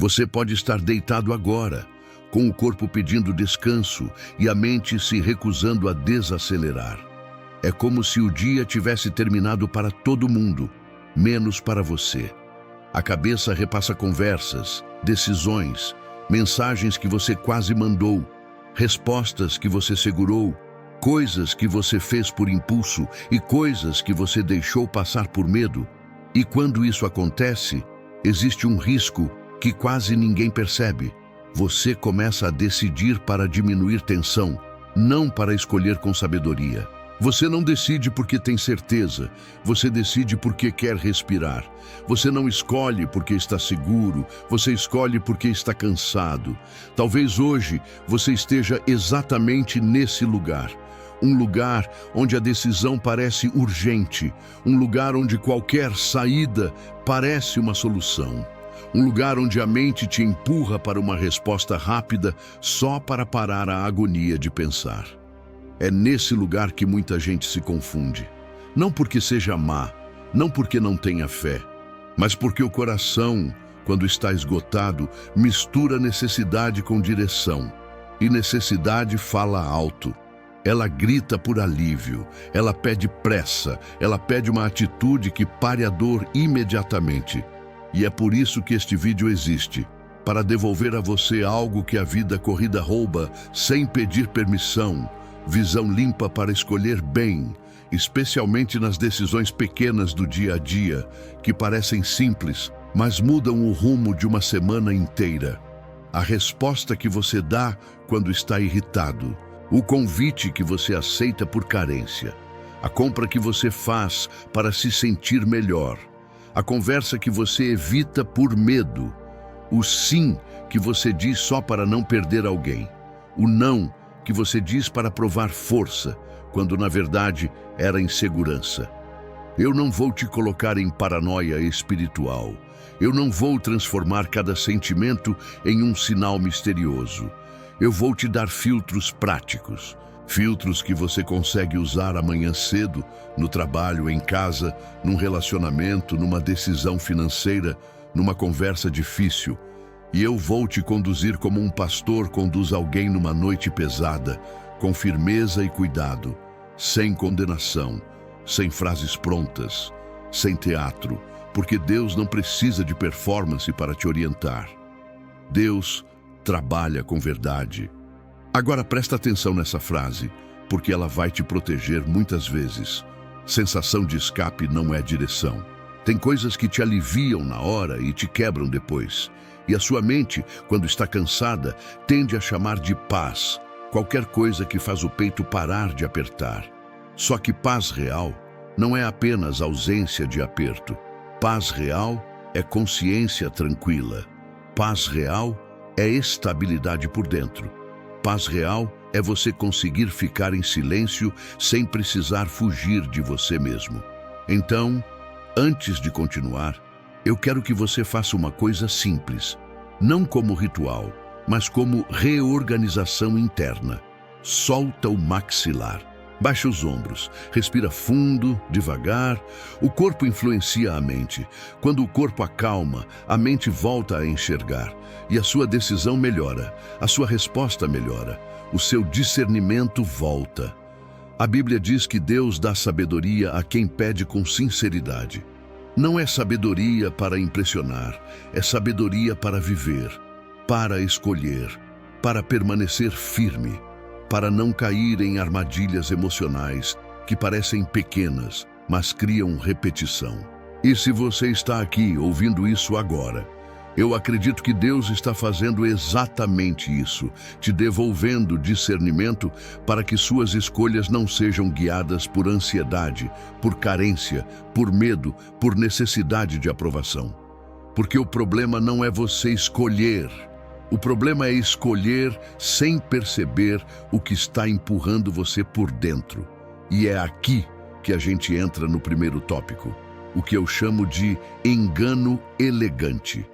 Você pode estar deitado agora, com o corpo pedindo descanso e a mente se recusando a desacelerar. É como se o dia tivesse terminado para todo mundo, menos para você. A cabeça repassa conversas, decisões, mensagens que você quase mandou, respostas que você segurou, coisas que você fez por impulso e coisas que você deixou passar por medo. E quando isso acontece, existe um risco que quase ninguém percebe. Você começa a decidir para diminuir tensão, não para escolher com sabedoria. Você não decide porque tem certeza, você decide porque quer respirar. Você não escolhe porque está seguro, você escolhe porque está cansado. Talvez hoje você esteja exatamente nesse lugar. Um lugar onde a decisão parece urgente, um lugar onde qualquer saída parece uma solução. Um lugar onde a mente te empurra para uma resposta rápida só para parar a agonia de pensar. É nesse lugar que muita gente se confunde. Não porque seja má, não porque não tenha fé, mas porque o coração, quando está esgotado, mistura necessidade com direção. E necessidade fala alto. Ela grita por alívio, ela pede pressa, ela pede uma atitude que pare a dor imediatamente. E é por isso que este vídeo existe, para devolver a você algo que a vida corrida rouba sem pedir permissão, visão limpa para escolher bem, especialmente nas decisões pequenas do dia a dia, que parecem simples, mas mudam o rumo de uma semana inteira. A resposta que você dá quando está irritado, o convite que você aceita por carência, a compra que você faz para se sentir melhor, a conversa que você evita por medo, o sim que você diz só para não perder alguém, o não que você diz para provar força, quando na verdade era insegurança. Eu não vou te colocar em paranoia espiritual. Eu não vou transformar cada sentimento em um sinal misterioso. Eu vou te dar filtros práticos. Filtros que você consegue usar amanhã cedo, no trabalho, em casa, num relacionamento, numa decisão financeira, numa conversa difícil. E eu vou te conduzir como um pastor conduz alguém numa noite pesada, com firmeza e cuidado, sem condenação, sem frases prontas, sem teatro, porque Deus não precisa de performance para te orientar. Deus trabalha com verdade. Agora presta atenção nessa frase, porque ela vai te proteger muitas vezes. Sensação de escape não é direção. Tem coisas que te aliviam na hora e te quebram depois. E a sua mente, quando está cansada, tende a chamar de paz qualquer coisa que faz o peito parar de apertar. Só que paz real não é apenas ausência de aperto. Paz real é consciência tranquila. Paz real é estabilidade por dentro. Paz real é você conseguir ficar em silêncio sem precisar fugir de você mesmo. Então, antes de continuar, eu quero que você faça uma coisa simples, não como ritual, mas como reorganização interna. Solta o maxilar. Baixa os ombros, respira fundo, devagar. O corpo influencia a mente. Quando o corpo acalma, a mente volta a enxergar. E a sua decisão melhora, a sua resposta melhora, o seu discernimento volta. A Bíblia diz que Deus dá sabedoria a quem pede com sinceridade. Não é sabedoria para impressionar, é sabedoria para viver, para escolher, para permanecer firme, para não cair em armadilhas emocionais que parecem pequenas, mas criam repetição. E se você está aqui ouvindo isso agora, eu acredito que Deus está fazendo exatamente isso, te devolvendo discernimento para que suas escolhas não sejam guiadas por ansiedade, por carência, por medo, por necessidade de aprovação. Porque o problema não é você escolher. O problema é escolher sem perceber o que está empurrando você por dentro. E é aqui que a gente entra no primeiro tópico, o que eu chamo de engano elegante.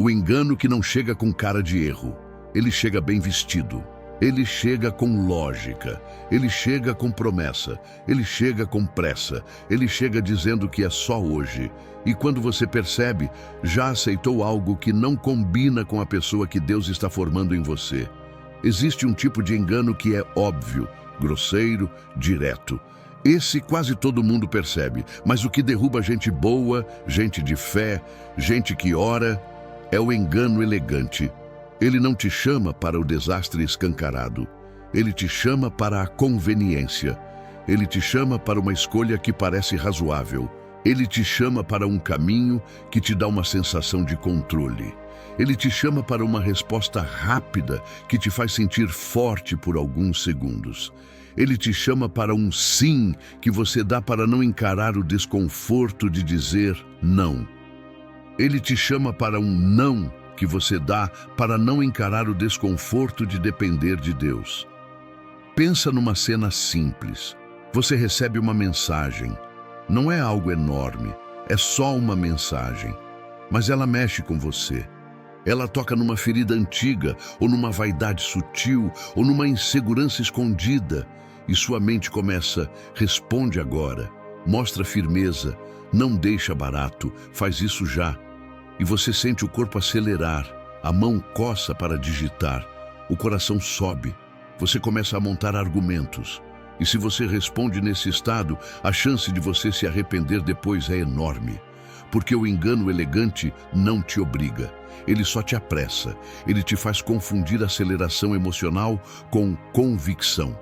O engano que não chega com cara de erro, ele chega bem vestido. Ele chega com lógica, ele chega com promessa, ele chega com pressa, ele chega dizendo que é só hoje. E quando você percebe, já aceitou algo que não combina com a pessoa que Deus está formando em você. Existe um tipo de engano que é óbvio, grosseiro, direto. Esse quase todo mundo percebe, mas o que derruba gente boa, gente de fé, gente que ora, é o engano elegante. Ele não te chama para o desastre escancarado. Ele te chama para a conveniência. Ele te chama para uma escolha que parece razoável. Ele te chama para um caminho que te dá uma sensação de controle. Ele te chama para uma resposta rápida que te faz sentir forte por alguns segundos. Ele te chama para um sim que você dá para não encarar o desconforto de dizer não. Ele te chama para um não que você dá para não encarar o desconforto de depender de Deus. Pensa numa cena simples. Você recebe uma mensagem. Não é algo enorme, é só uma mensagem. Mas ela mexe com você. Ela toca numa ferida antiga, ou numa vaidade sutil, ou numa insegurança escondida. E sua mente começa, responde agora, mostra firmeza, não deixa barato, faz isso já. E você sente o corpo acelerar, a mão coça para digitar, o coração sobe, você começa a montar argumentos. E se você responde nesse estado, a chance de você se arrepender depois é enorme. Porque o engano elegante não te obriga, ele só te apressa, ele te faz confundir aceleração emocional com convicção.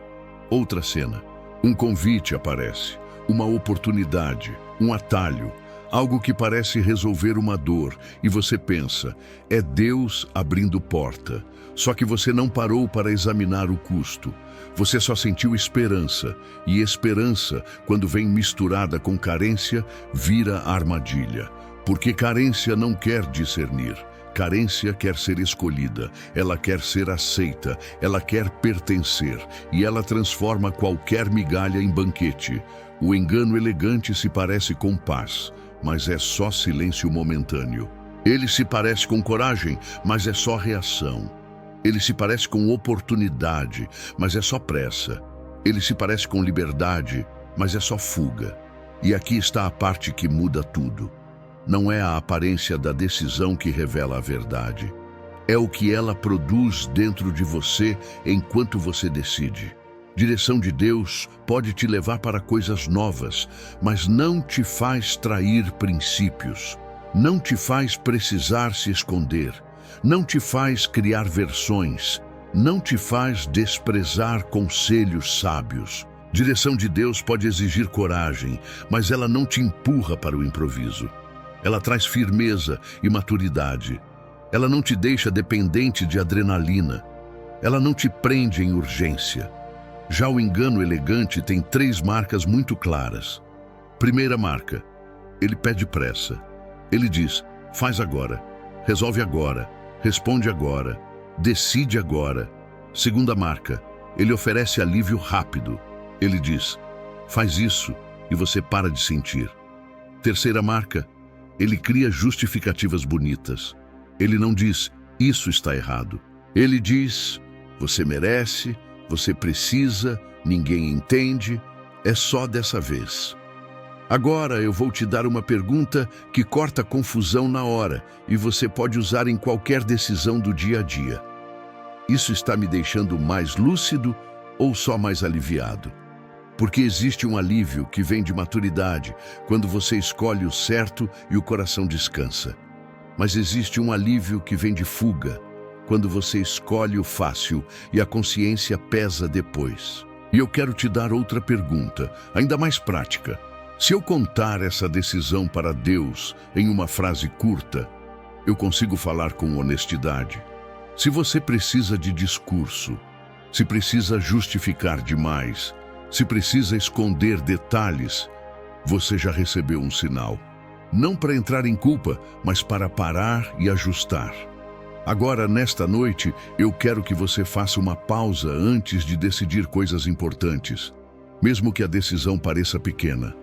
Outra cena, um convite aparece, uma oportunidade, um atalho, algo que parece resolver uma dor, e você pensa, é Deus abrindo porta. Só que você não parou para examinar o custo. Você só sentiu esperança, e esperança, quando vem misturada com carência, vira armadilha. Porque carência não quer discernir. Carência quer ser escolhida, ela quer ser aceita, ela quer pertencer, e ela transforma qualquer migalha em banquete. O engano elegante se parece com paz, mas é só silêncio momentâneo. Ele se parece com coragem, mas é só reação. Ele se parece com oportunidade, mas é só pressa. Ele se parece com liberdade, mas é só fuga. E aqui está a parte que muda tudo. Não é a aparência da decisão que revela a verdade. É o que ela produz dentro de você enquanto você decide. Direção de Deus pode te levar para coisas novas, mas não te faz trair princípios. Não te faz precisar se esconder. Não te faz criar versões. Não te faz desprezar conselhos sábios. Direção de Deus pode exigir coragem, mas ela não te empurra para o improviso. Ela traz firmeza e maturidade. Ela não te deixa dependente de adrenalina. Ela não te prende em urgência. Já o engano elegante tem 3 marcas muito claras. Primeira marca, ele pede pressa. Ele diz, faz agora, resolve agora, responde agora, decide agora. Segunda marca, ele oferece alívio rápido. Ele diz, faz isso e você para de sentir. Terceira marca, ele cria justificativas bonitas. Ele não diz, isso está errado. Ele diz, você merece, você precisa, ninguém entende, é só dessa vez. Agora eu vou te dar uma pergunta que corta a confusão na hora e você pode usar em qualquer decisão do dia a dia. Isso está me deixando mais lúcido ou só mais aliviado? Porque existe um alívio que vem de maturidade, quando você escolhe o certo e o coração descansa. Mas existe um alívio que vem de fuga, quando você escolhe o fácil e a consciência pesa depois. E eu quero te dar outra pergunta, ainda mais prática. Se eu contar essa decisão para Deus em uma frase curta, eu consigo falar com honestidade. Se você precisa de discurso, se precisa justificar demais, se precisa esconder detalhes, você já recebeu um sinal. Não para entrar em culpa, mas para parar e ajustar. Agora, nesta noite, eu quero que você faça uma pausa antes de decidir coisas importantes, mesmo que a decisão pareça pequena.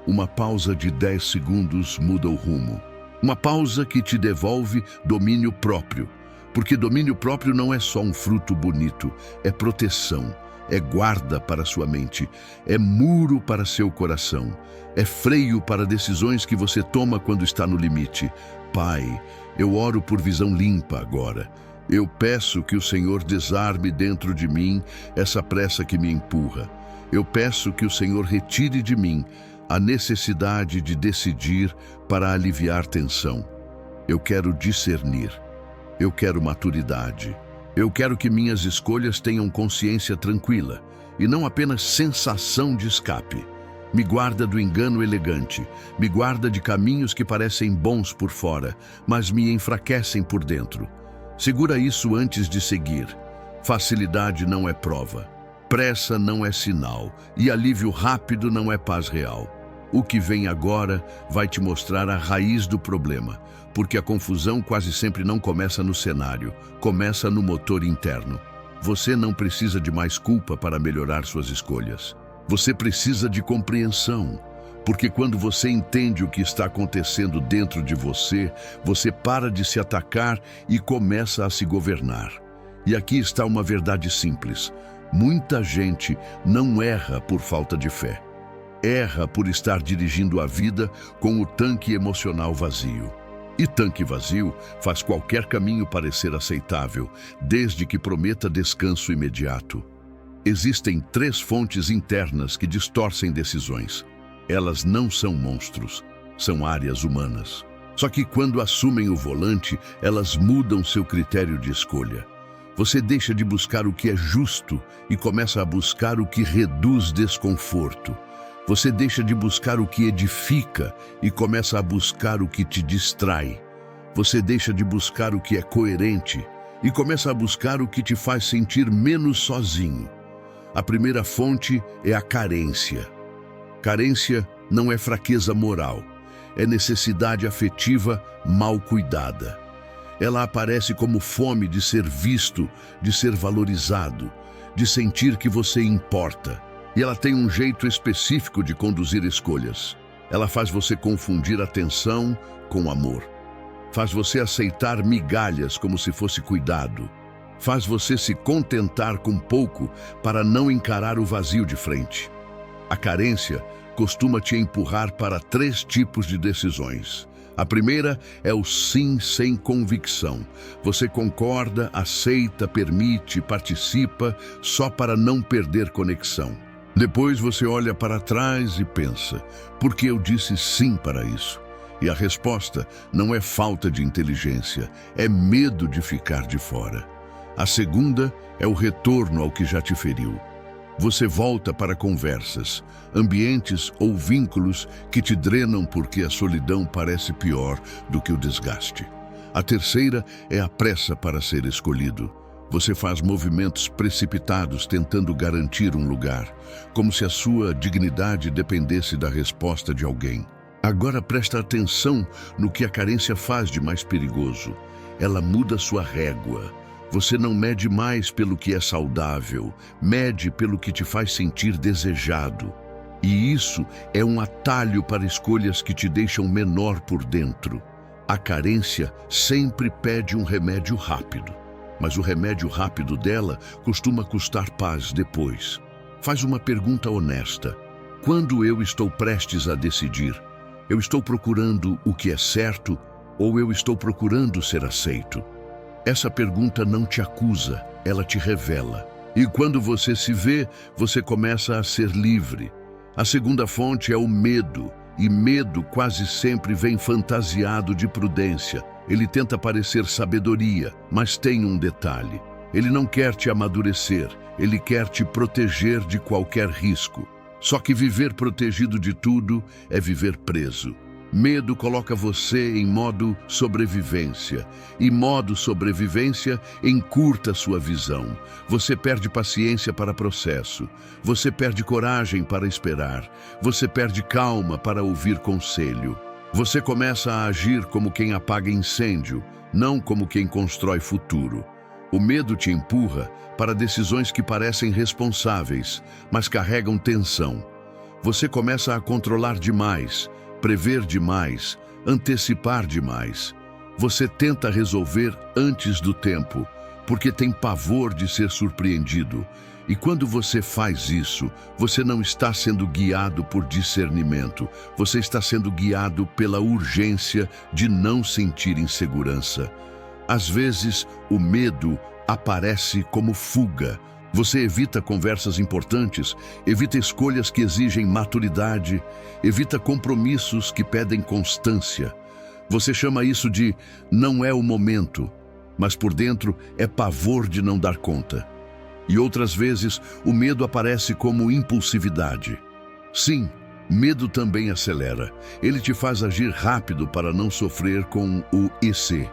Uma pausa de 10 segundos muda o rumo. Uma pausa que te devolve domínio próprio. Porque domínio próprio não é só um fruto bonito, é proteção, é guarda para sua mente, é muro para seu coração, é freio para decisões que você toma quando está no limite. Pai, eu oro por visão limpa agora. Eu peço que o Senhor desarme dentro de mim essa pressa que me empurra. Eu peço que o Senhor retire de mim a necessidade de decidir para aliviar tensão. Eu quero discernir. Eu quero maturidade. Eu quero que minhas escolhas tenham consciência tranquila e não apenas sensação de escape. Me guarda do engano elegante. Me guarda de caminhos que parecem bons por fora, mas me enfraquecem por dentro. Segura isso antes de seguir. Facilidade não é prova. Pressa não é sinal. E alívio rápido não é paz real. O que vem agora vai te mostrar a raiz do problema, porque a confusão quase sempre não começa no cenário, começa no motor interno. Você não precisa de mais culpa para melhorar suas escolhas. Você precisa de compreensão, porque quando você entende o que está acontecendo dentro de você, você para de se atacar e começa a se governar. E aqui está uma verdade simples. Muita gente não erra por falta de fé. Erra por estar dirigindo a vida com o tanque emocional vazio. E tanque vazio faz qualquer caminho parecer aceitável, desde que prometa descanso imediato. Existem 3 fontes internas que distorcem decisões. Elas não são monstros, são áreas humanas. Só que quando assumem o volante, elas mudam seu critério de escolha. Você deixa de buscar o que é justo e começa a buscar o que reduz desconforto. Você deixa de buscar o que edifica e começa a buscar o que te distrai. Você deixa de buscar o que é coerente e começa a buscar o que te faz sentir menos sozinho. A primeira fonte é a carência. Carência não é fraqueza moral, é necessidade afetiva mal cuidada. Ela aparece como fome de ser visto, de ser valorizado, de sentir que você importa. E ela tem um jeito específico de conduzir escolhas. Ela faz você confundir atenção com amor. Faz você aceitar migalhas como se fosse cuidado. Faz você se contentar com pouco para não encarar o vazio de frente. A carência costuma te empurrar para 3 tipos de decisões. A primeira é o sim sem convicção. Você concorda, aceita, permite, participa só para não perder conexão. Depois você olha para trás e pensa, por que eu disse sim para isso? E a resposta não é falta de inteligência, é medo de ficar de fora. A segunda é o retorno ao que já te feriu. Você volta para conversas, ambientes ou vínculos que te drenam porque a solidão parece pior do que o desgaste. A terceira é a pressa para ser escolhido. Você faz movimentos precipitados tentando garantir um lugar, como se a sua dignidade dependesse da resposta de alguém. Agora presta atenção no que a carência faz de mais perigoso. Ela muda sua régua. Você não mede mais pelo que é saudável, mede pelo que te faz sentir desejado. E isso é um atalho para escolhas que te deixam menor por dentro. A carência sempre pede um remédio rápido. Mas o remédio rápido dela costuma custar paz depois. Faz uma pergunta honesta. Quando eu estou prestes a decidir, eu estou procurando o que é certo ou eu estou procurando ser aceito? Essa pergunta não te acusa, ela te revela. E quando você se vê, você começa a ser livre. A segunda fonte é o medo, e medo quase sempre vem fantasiado de prudência. Ele tenta parecer sabedoria, mas tem um detalhe. Ele não quer te amadurecer, ele quer te proteger de qualquer risco. Só que viver protegido de tudo é viver preso. Medo coloca você em modo sobrevivência, e modo sobrevivência encurta sua visão. Você perde paciência para processo, você perde coragem para esperar, você perde calma para ouvir conselho. Você começa a agir como quem apaga incêndio, não como quem constrói futuro. O medo te empurra para decisões que parecem responsáveis, mas carregam tensão. Você começa a controlar demais, prever demais, antecipar demais. Você tenta resolver antes do tempo, porque tem pavor de ser surpreendido. E quando você faz isso, você não está sendo guiado por discernimento, você está sendo guiado pela urgência de não sentir insegurança. Às vezes, o medo aparece como fuga. Você evita conversas importantes, evita escolhas que exigem maturidade, evita compromissos que pedem constância. Você chama isso de não é o momento, mas por dentro é pavor de não dar conta. E outras vezes, o medo aparece como impulsividade. Sim, medo também acelera. Ele te faz agir rápido para não sofrer com o IC.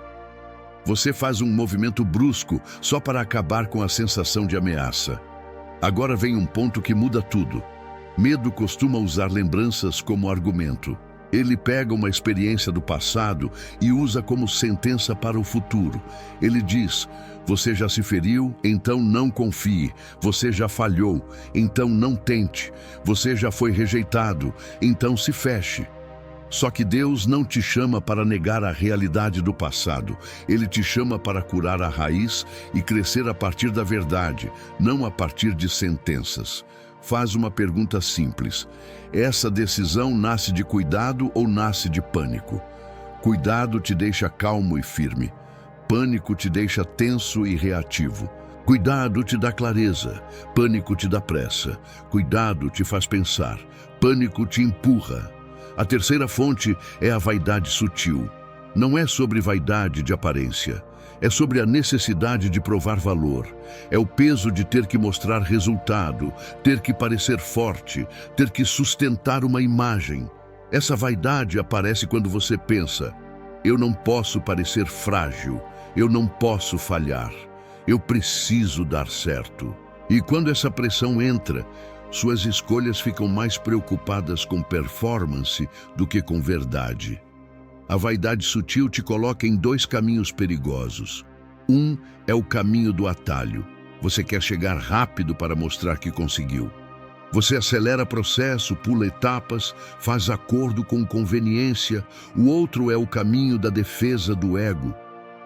Você faz um movimento brusco só para acabar com a sensação de ameaça. Agora vem um ponto que muda tudo. Medo costuma usar lembranças como argumento. Ele pega uma experiência do passado e usa como sentença para o futuro. Ele diz: você já se feriu, então não confie. Você já falhou, então não tente. Você já foi rejeitado, então se feche. Só que Deus não te chama para negar a realidade do passado. Ele te chama para curar a raiz e crescer a partir da verdade, não a partir de sentenças. Faz uma pergunta simples. Essa decisão nasce de cuidado ou nasce de pânico? Cuidado te deixa calmo e firme. Pânico te deixa tenso e reativo. Cuidado te dá clareza. Pânico te dá pressa. Cuidado te faz pensar. Pânico te empurra. A terceira fonte é a vaidade sutil. Não é sobre vaidade de aparência. É sobre a necessidade de provar valor. É o peso de ter que mostrar resultado, ter que parecer forte, ter que sustentar uma imagem. Essa vaidade aparece quando você pensa: eu não posso parecer frágil, eu não posso falhar, eu preciso dar certo. E quando essa pressão entra, suas escolhas ficam mais preocupadas com performance do que com verdade. A vaidade sutil te coloca em dois caminhos perigosos. Um é o caminho do atalho. Você quer chegar rápido para mostrar que conseguiu. Você acelera processo, pula etapas, faz acordo com conveniência. O outro é o caminho da defesa do ego.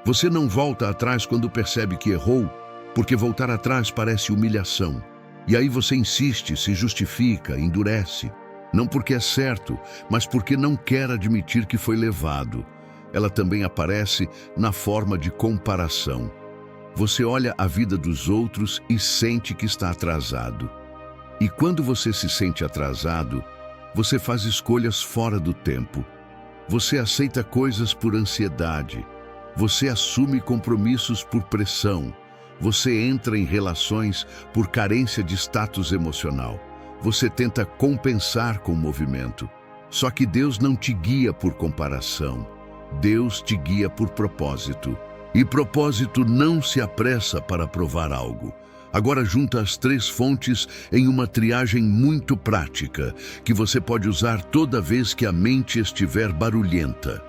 Você não volta atrás quando percebe que errou, porque voltar atrás parece humilhação. E aí você insiste, se justifica, endurece. Não porque é certo, mas porque não quer admitir que foi levado. Ela também aparece na forma de comparação. Você olha a vida dos outros e sente que está atrasado. E quando você se sente atrasado, você faz escolhas fora do tempo. Você aceita coisas por ansiedade. Você assume compromissos por pressão. Você entra em relações por carência de status emocional. Você tenta compensar com o movimento. Só que Deus não te guia por comparação. Deus te guia por propósito. E propósito não se apressa para provar algo. Agora junta as três fontes em uma triagem muito prática, que você pode usar toda vez que a mente estiver barulhenta.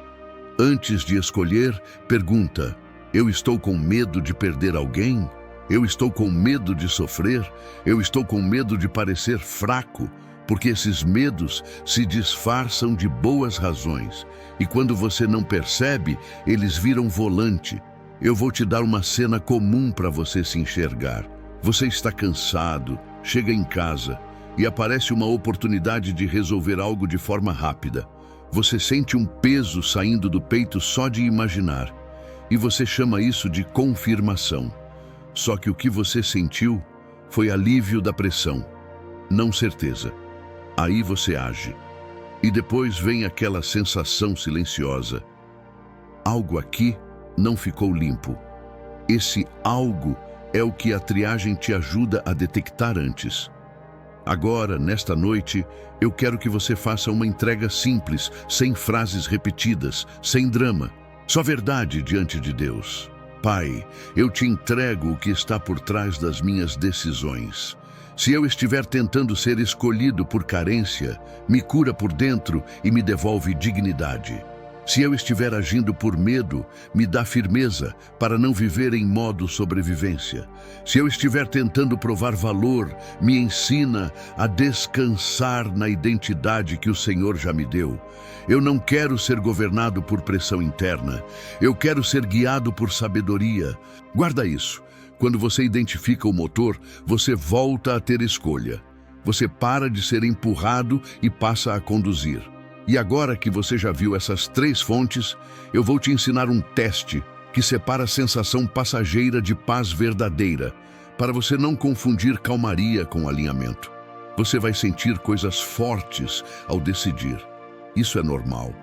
Antes de escolher, pergunta: eu estou com medo de perder alguém? Eu estou com medo de sofrer? Eu estou com medo de parecer fraco? Porque esses medos se disfarçam de boas razões. E quando você não percebe, eles viram volante. Eu vou te dar uma cena comum para você se enxergar. Você está cansado, chega em casa e aparece uma oportunidade de resolver algo de forma rápida. Você sente um peso saindo do peito só de imaginar. E você chama isso de confirmação. Só que o que você sentiu foi alívio da pressão, não certeza. Aí você age. E depois vem aquela sensação silenciosa. Algo aqui não ficou limpo. Esse algo é o que a triagem te ajuda a detectar antes. Agora, nesta noite, eu quero que você faça uma entrega simples, sem frases repetidas, sem drama. Só verdade diante de Deus. Pai, eu te entrego o que está por trás das minhas decisões. Se eu estiver tentando ser escolhido por carência, me cura por dentro e me devolve dignidade. Se eu estiver agindo por medo, me dá firmeza para não viver em modo sobrevivência. Se eu estiver tentando provar valor, me ensina a descansar na identidade que o Senhor já me deu. Eu não quero ser governado por pressão interna. Eu quero ser guiado por sabedoria. Guarda isso. Quando você identifica o motor, você volta a ter escolha. Você para de ser empurrado e passa a conduzir. E agora que você já viu essas 3 fontes, eu vou te ensinar um teste que separa a sensação passageira de paz verdadeira, para você não confundir calmaria com alinhamento. Você vai sentir coisas fortes ao decidir. Isso é normal.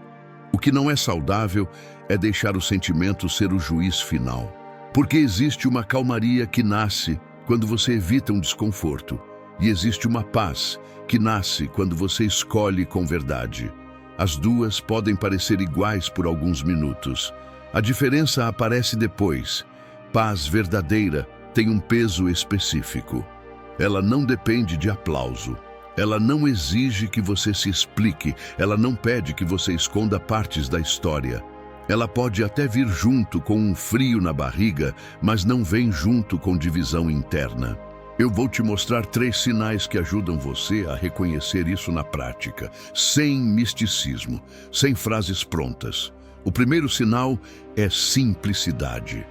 O que não é saudável é deixar o sentimento ser o juiz final. Porque existe uma calmaria que nasce quando você evita um desconforto, e existe uma paz que nasce quando você escolhe com verdade. As duas podem parecer iguais por alguns minutos. A diferença aparece depois. Paz verdadeira tem um peso específico. Ela não depende de aplauso. Ela não exige que você se explique. Ela não pede que você esconda partes da história. Ela pode até vir junto com um frio na barriga, mas não vem junto com divisão interna. Eu vou te mostrar 3 sinais que ajudam você a reconhecer isso na prática, sem misticismo, sem frases prontas. O primeiro sinal é simplicidade.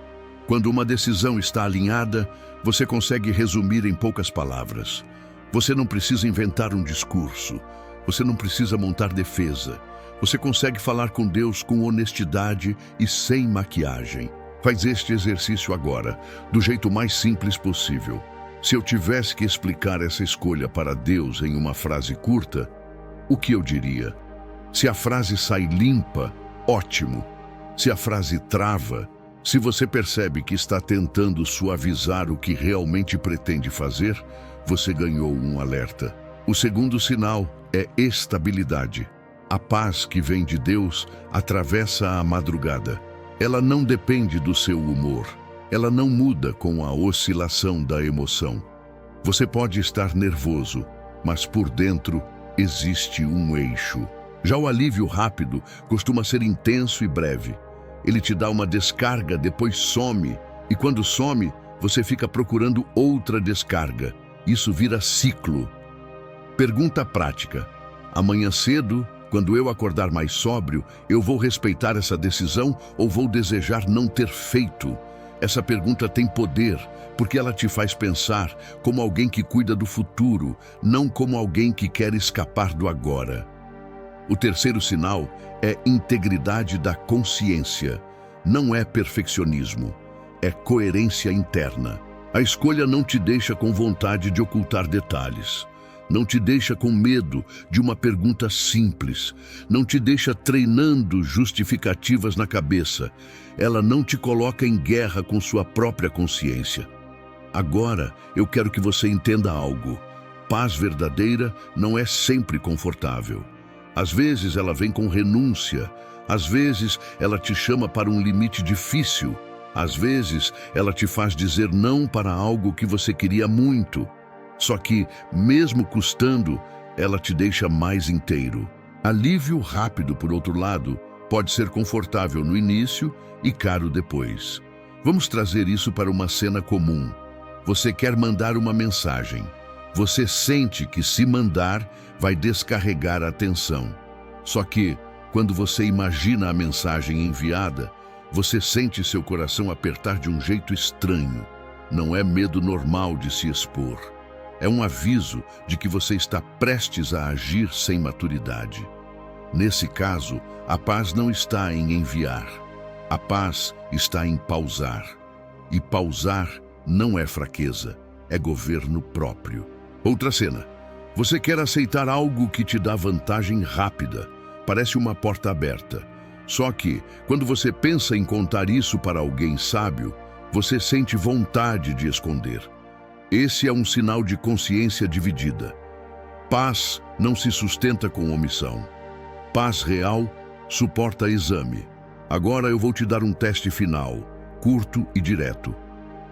Quando uma decisão está alinhada, você consegue resumir em poucas palavras. Você não precisa inventar um discurso. Você não precisa montar defesa. Você consegue falar com Deus com honestidade e sem maquiagem. Faz este exercício agora, do jeito mais simples possível. Se eu tivesse que explicar essa escolha para Deus em uma frase curta, o que eu diria? Se a frase sai limpa, ótimo. Se a frase trava, se você percebe que está tentando suavizar o que realmente pretende fazer, você ganhou um alerta. O segundo sinal é estabilidade. A paz que vem de Deus atravessa a madrugada. Ela não depende do seu humor. Ela não muda com a oscilação da emoção. Você pode estar nervoso, mas por dentro existe um eixo. Já o alívio rápido costuma ser intenso e breve. Ele te dá uma descarga, depois some, e quando some, você fica procurando outra descarga. Isso vira ciclo. Pergunta prática. Amanhã cedo, quando eu acordar mais sóbrio, eu vou respeitar essa decisão ou vou desejar não ter feito? Essa pergunta tem poder, porque ela te faz pensar como alguém que cuida do futuro, não como alguém que quer escapar do agora. O terceiro sinal é integridade da consciência. Não é perfeccionismo, é coerência interna. A escolha não te deixa com vontade de ocultar detalhes. Não te deixa com medo de uma pergunta simples. Não te deixa treinando justificativas na cabeça. Ela não te coloca em guerra com sua própria consciência. Agora, eu quero que você entenda algo. Paz verdadeira não é sempre confortável. Às vezes ela vem com renúncia. Às vezes ela te chama para um limite difícil. Às vezes ela te faz dizer não para algo que você queria muito. Só que, mesmo custando, ela te deixa mais inteiro. Alívio rápido, por outro lado, pode ser confortável no início e caro depois. Vamos trazer isso para uma cena comum. Você quer mandar uma mensagem. Você sente que, se mandar, vai descarregar a atenção. Só que, quando você imagina a mensagem enviada, você sente seu coração apertar de um jeito estranho. Não é medo normal de se expor. É um aviso de que você está prestes a agir sem maturidade. Nesse caso, a paz não está em enviar. A paz está em pausar. E pausar não é fraqueza, é governo próprio. Outra cena. Você quer aceitar algo que te dá vantagem rápida. Parece uma porta aberta. Só que, quando você pensa em contar isso para alguém sábio, você sente vontade de esconder. Esse é um sinal de consciência dividida. Paz não se sustenta com omissão. Paz real suporta exame. Agora eu vou te dar um teste final, curto e direto,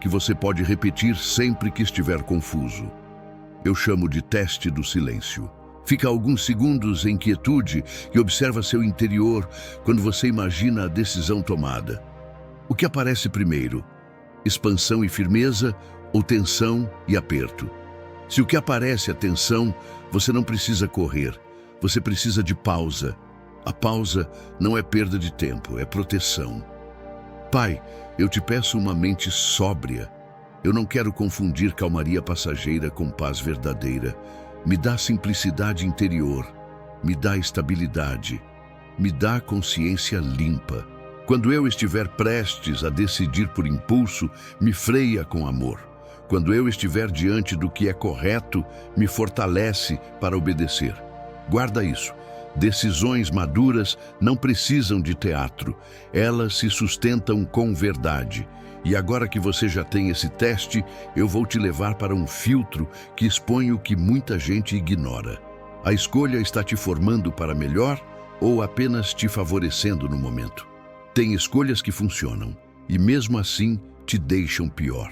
que você pode repetir sempre que estiver confuso. Eu chamo de teste do silêncio. Fica alguns segundos em quietude e observa seu interior quando você imagina a decisão tomada. O que aparece primeiro? Expansão e firmeza ou tensão e aperto? Se o que aparece é tensão, você não precisa correr, você precisa de pausa. A pausa não é perda de tempo, é proteção. Pai, eu te peço uma mente sóbria. Eu não quero confundir calmaria passageira com paz verdadeira. Me dá simplicidade interior, me dá estabilidade, me dá consciência limpa. Quando eu estiver prestes a decidir por impulso, me freia com amor. Quando eu estiver diante do que é correto, me fortalece para obedecer. Guarda isso. Decisões maduras não precisam de teatro, elas se sustentam com verdade. E agora que você já tem esse teste, eu vou te levar para um filtro que expõe o que muita gente ignora. A escolha está te formando para melhor ou apenas te favorecendo no momento? Tem escolhas que funcionam e mesmo assim te deixam pior.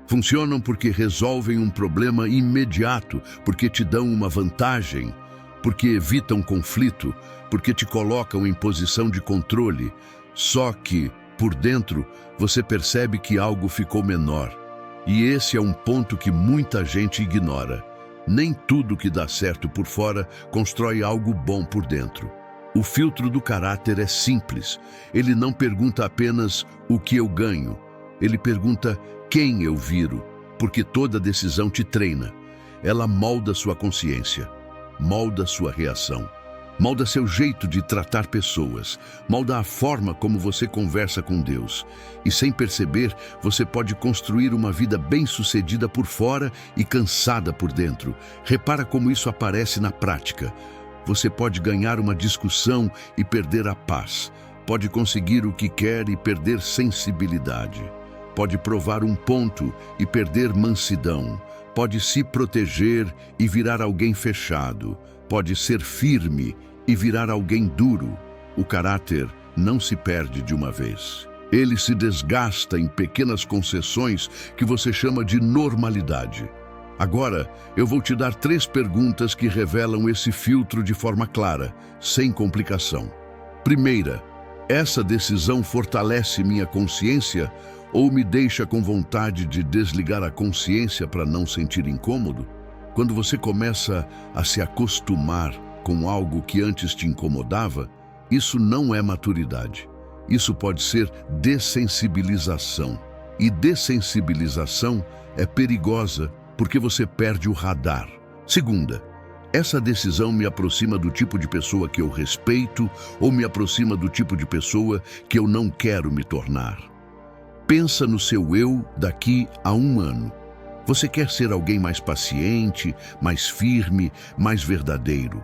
Funcionam porque resolvem um problema imediato, porque te dão uma vantagem, porque evitam conflito, porque te colocam em posição de controle. Só que, por dentro, você percebe que algo ficou menor. E esse é um ponto que muita gente ignora. Nem tudo que dá certo por fora constrói algo bom por dentro. O filtro do caráter é simples. Ele não pergunta apenas o que eu ganho. Ele pergunta quem eu viro, porque toda decisão te treina. Ela molda sua consciência, molda sua reação, molda seu jeito de tratar pessoas, molda a forma como você conversa com Deus. E sem perceber, você pode construir uma vida bem-sucedida por fora e cansada por dentro. Repara como isso aparece na prática. Você pode ganhar uma discussão e perder a paz. Pode conseguir o que quer e perder sensibilidade. Pode provar um ponto e perder mansidão. Pode se proteger e virar alguém fechado. Pode ser firme e virar alguém duro. O caráter não se perde de uma vez. Ele se desgasta em pequenas concessões que você chama de normalidade. Agora, eu vou te dar 3 perguntas que revelam esse filtro de forma clara, sem complicação. Primeira, essa decisão fortalece minha consciência ou me deixa com vontade de desligar a consciência para não sentir incômodo? Quando você começa a se acostumar com algo que antes te incomodava, isso não é maturidade. Isso pode ser dessensibilização. E dessensibilização é perigosa porque você perde o radar. Segunda, essa decisão me aproxima do tipo de pessoa que eu respeito ou me aproxima do tipo de pessoa que eu não quero me tornar? Pensa no seu eu daqui a 1 ano. Você quer ser alguém mais paciente, mais firme, mais verdadeiro?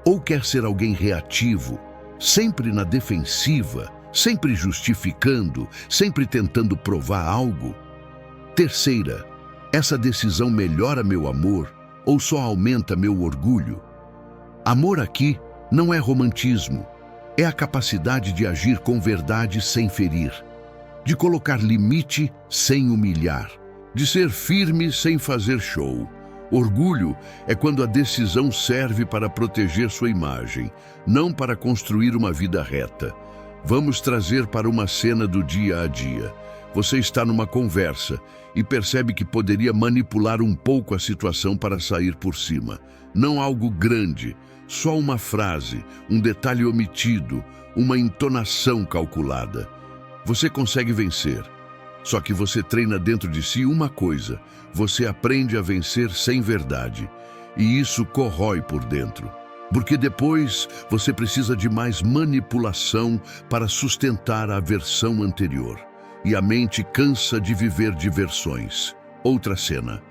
Ou quer ser alguém reativo, sempre na defensiva, sempre justificando, sempre tentando provar algo? Terceira, essa decisão melhora meu amor ou só aumenta meu orgulho? Amor aqui não é romantismo, é a capacidade de agir com verdade sem ferir, de colocar limite sem humilhar, de ser firme sem fazer show. Orgulho é quando a decisão serve para proteger sua imagem, não para construir uma vida reta. Vamos trazer para uma cena do dia a dia. Você está numa conversa e percebe que poderia manipular um pouco a situação para sair por cima. Não algo grande, só uma frase, um detalhe omitido, uma entonação calculada. Você consegue vencer. Só que você treina dentro de si uma coisa: você aprende a vencer sem verdade. E isso corrói por dentro. Porque depois você precisa de mais manipulação para sustentar a versão anterior. E a mente cansa de viver diversões. Outra cena.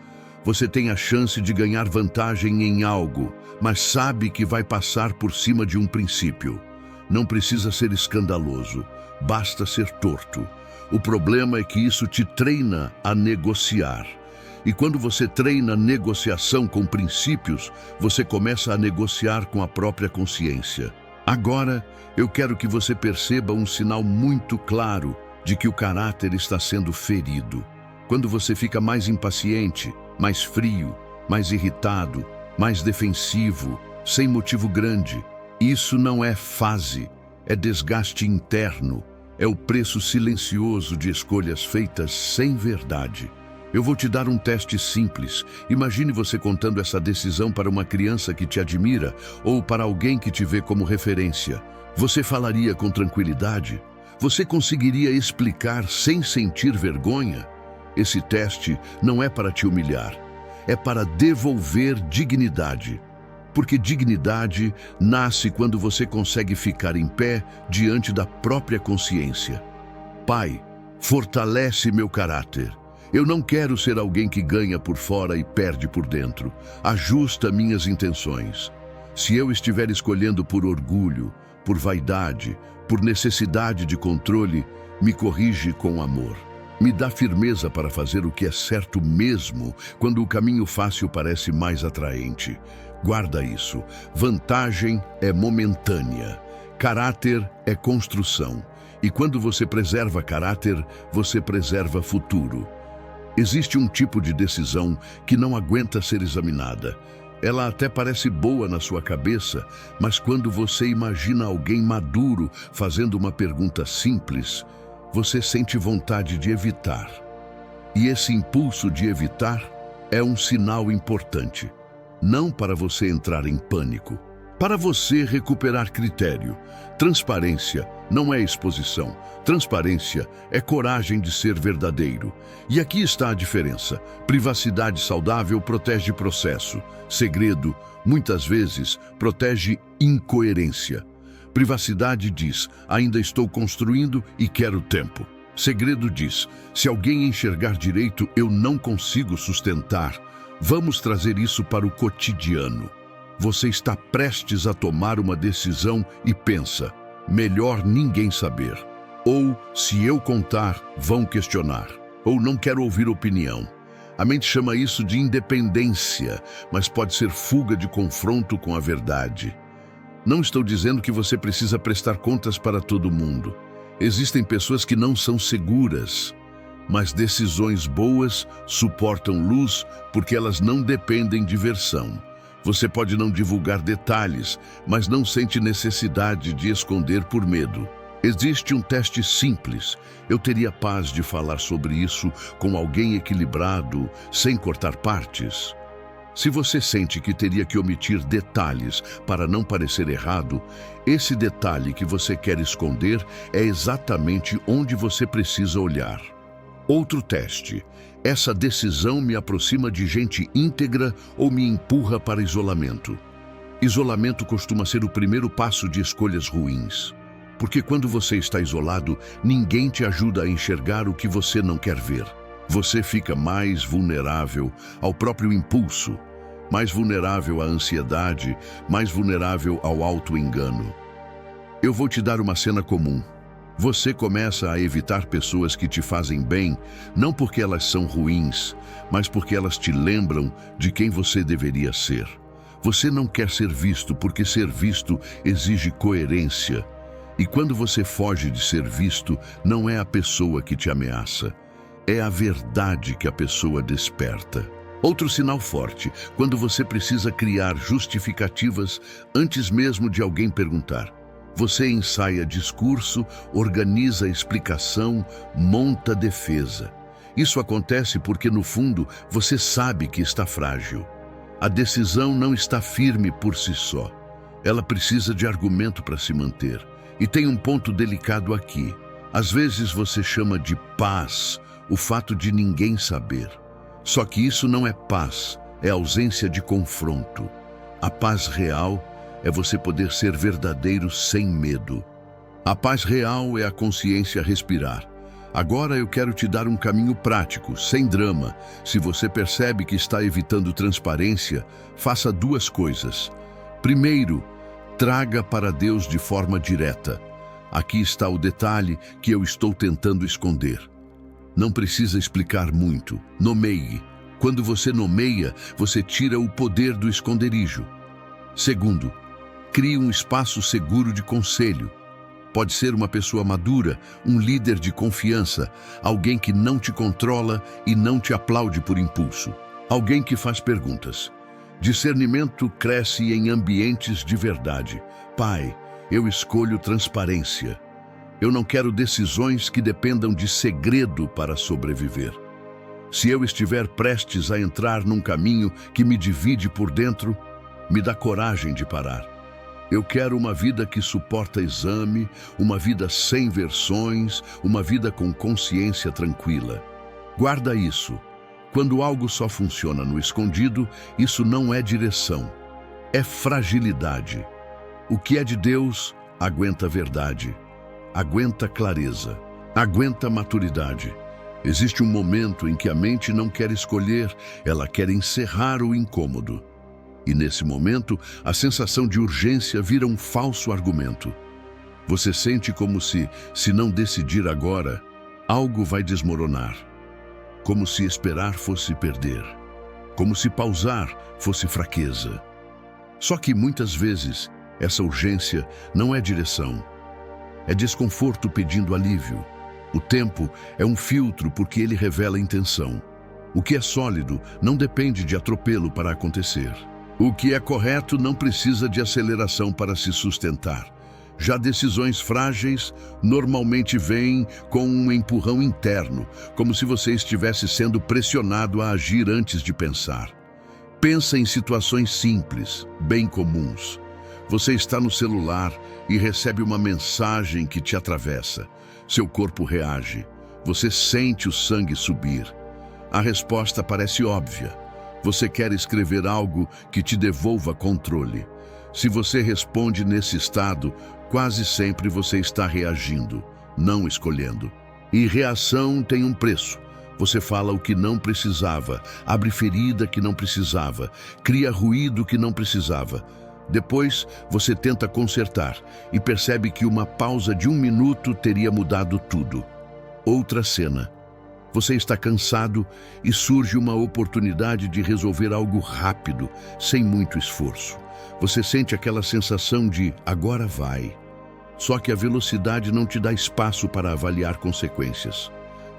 Você tem a chance de ganhar vantagem em algo, mas sabe que vai passar por cima de um princípio. Não precisa ser escandaloso, basta ser torto. O problema é que isso te treina a negociar. E quando você treina a negociação com princípios, você começa a negociar com a própria consciência. Agora, eu quero que você perceba um sinal muito claro de que o caráter está sendo ferido. Quando você fica mais impaciente, mais frio, mais irritado, mais defensivo, sem motivo grande. Isso não é fase, é desgaste interno, é o preço silencioso de escolhas feitas sem verdade. Eu vou te dar um teste simples. Imagine você contando essa decisão para uma criança que te admira ou para alguém que te vê como referência. Você falaria com tranquilidade? Você conseguiria explicar sem sentir vergonha? Esse teste não é para te humilhar, é para devolver dignidade. Porque dignidade nasce quando você consegue ficar em pé diante da própria consciência. Pai, fortalece meu caráter. Eu não quero ser alguém que ganha por fora e perde por dentro. Ajusta minhas intenções. Se eu estiver escolhendo por orgulho, por vaidade, por necessidade de controle, me corrige com amor. Me dá firmeza para fazer o que é certo mesmo quando o caminho fácil parece mais atraente. Guarda isso. Vantagem é momentânea. Caráter é construção. E quando você preserva caráter, você preserva futuro. Existe um tipo de decisão que não aguenta ser examinada. Ela até parece boa na sua cabeça, mas quando você imagina alguém maduro fazendo uma pergunta simples, você sente vontade de evitar. E esse impulso de evitar é um sinal importante. Não para você entrar em pânico, para você recuperar critério. Transparência não é exposição. Transparência é coragem de ser verdadeiro. E aqui está a diferença. Privacidade saudável protege processo. Segredo, muitas vezes, protege incoerência. Privacidade diz, ainda estou construindo e quero tempo. Segredo diz, se alguém enxergar direito, eu não consigo sustentar. Vamos trazer isso para o cotidiano. Você está prestes a tomar uma decisão e pensa, melhor ninguém saber. Ou, se eu contar, vão questionar. Ou não quero ouvir opinião. A mente chama isso de independência, mas pode ser fuga de confronto com a verdade. Não estou dizendo que você precisa prestar contas para todo mundo. Existem pessoas que não são seguras, mas decisões boas suportam luz porque elas não dependem de versão. Você pode não divulgar detalhes, mas não sente necessidade de esconder por medo. Existe um teste simples. Eu teria paz de falar sobre isso com alguém equilibrado, sem cortar partes. Se você sente que teria que omitir detalhes para não parecer errado, esse detalhe que você quer esconder é exatamente onde você precisa olhar. Outro teste. Essa decisão me aproxima de gente íntegra ou me empurra para isolamento? Isolamento costuma ser o primeiro passo de escolhas ruins. Porque quando você está isolado, ninguém te ajuda a enxergar o que você não quer ver. Você fica mais vulnerável ao próprio impulso, mais vulnerável à ansiedade, mais vulnerável ao auto-engano. Eu vou te dar uma cena comum. Você começa a evitar pessoas que te fazem bem, não porque elas são ruins, mas porque elas te lembram de quem você deveria ser. Você não quer ser visto porque ser visto exige coerência. E quando você foge de ser visto, não é a pessoa que te ameaça, é a verdade que a pessoa desperta. Outro sinal forte, quando você precisa criar justificativas antes mesmo de alguém perguntar. Você ensaia discurso, organiza explicação, monta defesa. Isso acontece porque, no fundo, você sabe que está frágil. A decisão não está firme por si só. Ela precisa de argumento para se manter. E tem um ponto delicado aqui. Às vezes você chama de paz o fato de ninguém saber. Só que isso não é paz, é ausência de confronto. A paz real é você poder ser verdadeiro sem medo. A paz real é a consciência respirar. Agora eu quero te dar um caminho prático, sem drama. Se você percebe que está evitando transparência, faça duas coisas. Primeiro, traga para Deus de forma direta. Aqui está o detalhe que eu estou tentando esconder. Não precisa explicar muito. Nomeie. Quando você nomeia, você tira o poder do esconderijo. Segundo, crie um espaço seguro de conselho. Pode ser uma pessoa madura, um líder de confiança, alguém que não te controla e não te aplaude por impulso. Alguém que faz perguntas. Discernimento cresce em ambientes de verdade. Pai, eu escolho transparência. Eu não quero decisões que dependam de segredo para sobreviver. Se eu estiver prestes a entrar num caminho que me divide por dentro, me dá coragem de parar. Eu quero uma vida que suporta exame, uma vida sem versões, uma vida com consciência tranquila. Guarda isso. Quando algo só funciona no escondido, isso não é direção, é fragilidade. O que é de Deus aguenta verdade, aguenta clareza, aguenta maturidade. Existe um momento em que a mente não quer escolher, ela quer encerrar o incômodo. E nesse momento, a sensação de urgência vira um falso argumento. Você sente como se não decidir agora, algo vai desmoronar. Como se esperar fosse perder. Como se pausar fosse fraqueza. Só que muitas vezes, essa urgência não é direção. É desconforto pedindo alívio. O tempo é um filtro porque ele revela intenção. O que é sólido não depende de atropelo para acontecer. O que é correto não precisa de aceleração para se sustentar. Já decisões frágeis normalmente vêm com um empurrão interno, como se você estivesse sendo pressionado a agir antes de pensar. Pensa em situações simples, bem comuns. Você está no celular e recebe uma mensagem que te atravessa. Seu corpo reage. Você sente o sangue subir. A resposta parece óbvia. Você quer escrever algo que te devolva controle. Se você responde nesse estado, quase sempre você está reagindo, não escolhendo. E reação tem um preço. Você fala o que não precisava, abre ferida que não precisava, cria ruído que não precisava. Depois, você tenta consertar e percebe que uma pausa de 1 minuto teria mudado tudo. Outra cena. Você está cansado e surge uma oportunidade de resolver algo rápido, sem muito esforço. Você sente aquela sensação de agora vai. Só que a velocidade não te dá espaço para avaliar consequências.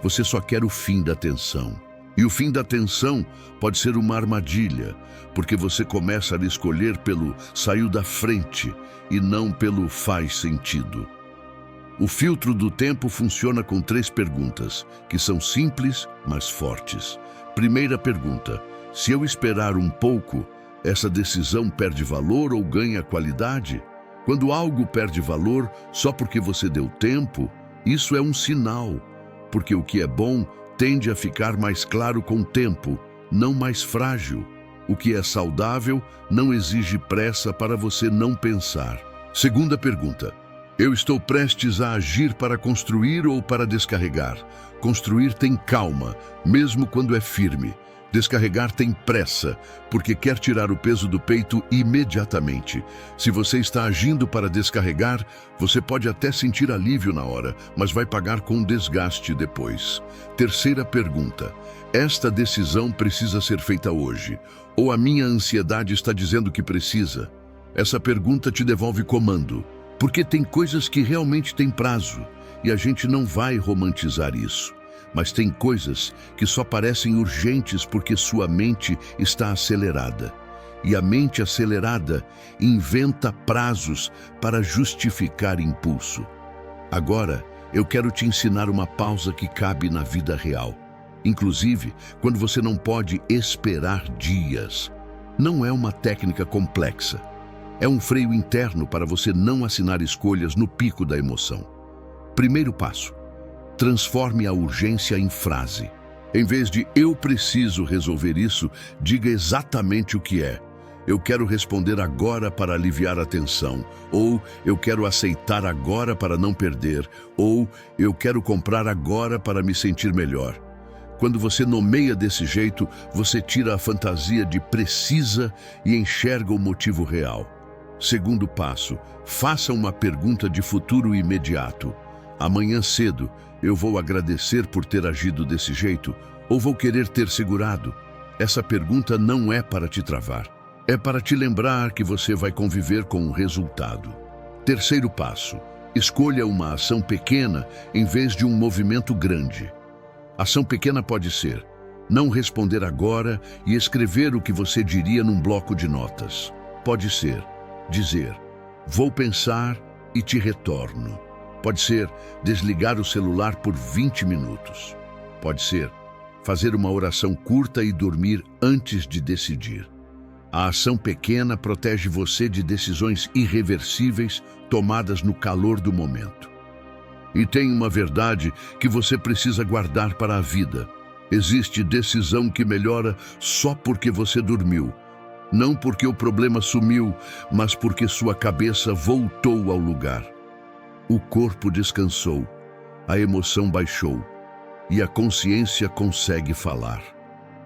Você só quer o fim da tensão. E o fim da tensão pode ser uma armadilha, porque você começa a escolher pelo saiu da frente e não pelo faz sentido. O filtro do tempo funciona com 3 perguntas, que são simples, mas fortes. Primeira pergunta: se eu esperar um pouco, essa decisão perde valor ou ganha qualidade? Quando algo perde valor só porque você deu tempo, isso é um sinal, porque o que é bom tende a ficar mais claro com o tempo, não mais frágil. O que é saudável não exige pressa para você não pensar. Segunda pergunta: eu estou prestes a agir para construir ou para descarregar? Construir tem calma, mesmo quando é firme. Descarregar tem pressa, porque quer tirar o peso do peito imediatamente. Se você está agindo para descarregar, você pode até sentir alívio na hora, mas vai pagar com desgaste depois. Terceira pergunta: esta decisão precisa ser feita hoje, ou a minha ansiedade está dizendo que precisa? Essa pergunta te devolve comando, porque tem coisas que realmente têm prazo, e a gente não vai romantizar isso. Mas tem coisas que só parecem urgentes porque sua mente está acelerada. E a mente acelerada inventa prazos para justificar impulso. Agora, eu quero te ensinar uma pausa que cabe na vida real. Inclusive, quando você não pode esperar dias. Não é uma técnica complexa. É um freio interno para você não assinar escolhas no pico da emoção. Primeiro passo: transforme a urgência em frase. Em vez de "eu preciso resolver isso", diga exatamente o que é. "Eu quero responder agora para aliviar a tensão", ou "eu quero aceitar agora para não perder", ou "eu quero comprar agora para me sentir melhor". Quando você nomeia desse jeito, você tira a fantasia de "precisa" e enxerga o motivo real. Segundo passo: faça uma pergunta de futuro imediato. Amanhã cedo, eu vou agradecer por ter agido desse jeito, ou vou querer ter segurado? Essa pergunta não é para te travar. É para te lembrar que você vai conviver com o resultado. Terceiro passo: escolha uma ação pequena em vez de um movimento grande. Ação pequena pode ser: Não responder agora e escrever o que você diria num bloco de notas. Pode ser dizer: vou pensar e te retorno. Pode ser desligar o celular por 20 minutos. Pode ser fazer uma oração curta e dormir antes de decidir. A ação pequena protege você de decisões irreversíveis tomadas no calor do momento. E tem uma verdade que você precisa guardar para a vida. Existe decisão que melhora só porque você dormiu. Não porque o problema sumiu, mas porque sua cabeça voltou ao lugar. O corpo descansou, a emoção baixou e a consciência consegue falar.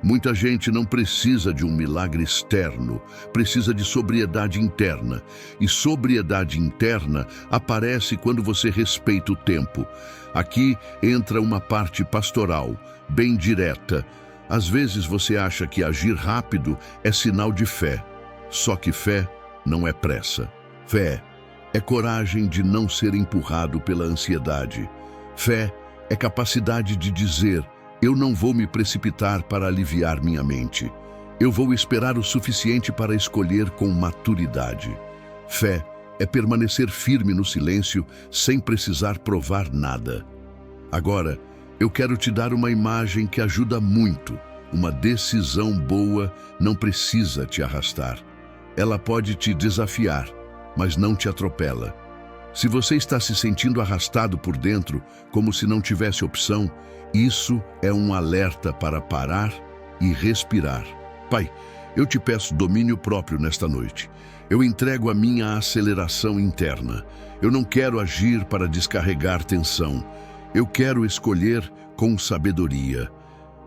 Muita gente não precisa de um milagre externo, precisa de sobriedade interna. E sobriedade interna aparece quando você respeita o tempo. Aqui entra uma parte pastoral, bem direta. Às vezes você acha que agir rápido é sinal de fé. Só que fé não é pressa. Fé é coragem de não ser empurrado pela ansiedade. Fé é capacidade de dizer: eu não vou me precipitar para aliviar minha mente. Eu vou esperar o suficiente para escolher com maturidade. Fé é permanecer firme no silêncio sem precisar provar nada. Agora, eu quero te dar uma imagem que ajuda muito. Uma decisão boa não precisa te arrastar. Ela pode te desafiar, mas não te atropela. Se você está se sentindo arrastado por dentro, como se não tivesse opção, isso é um alerta para parar e respirar. Pai, eu te peço domínio próprio nesta noite. Eu entrego a minha aceleração interna. Eu não quero agir para descarregar tensão. Eu quero escolher com sabedoria.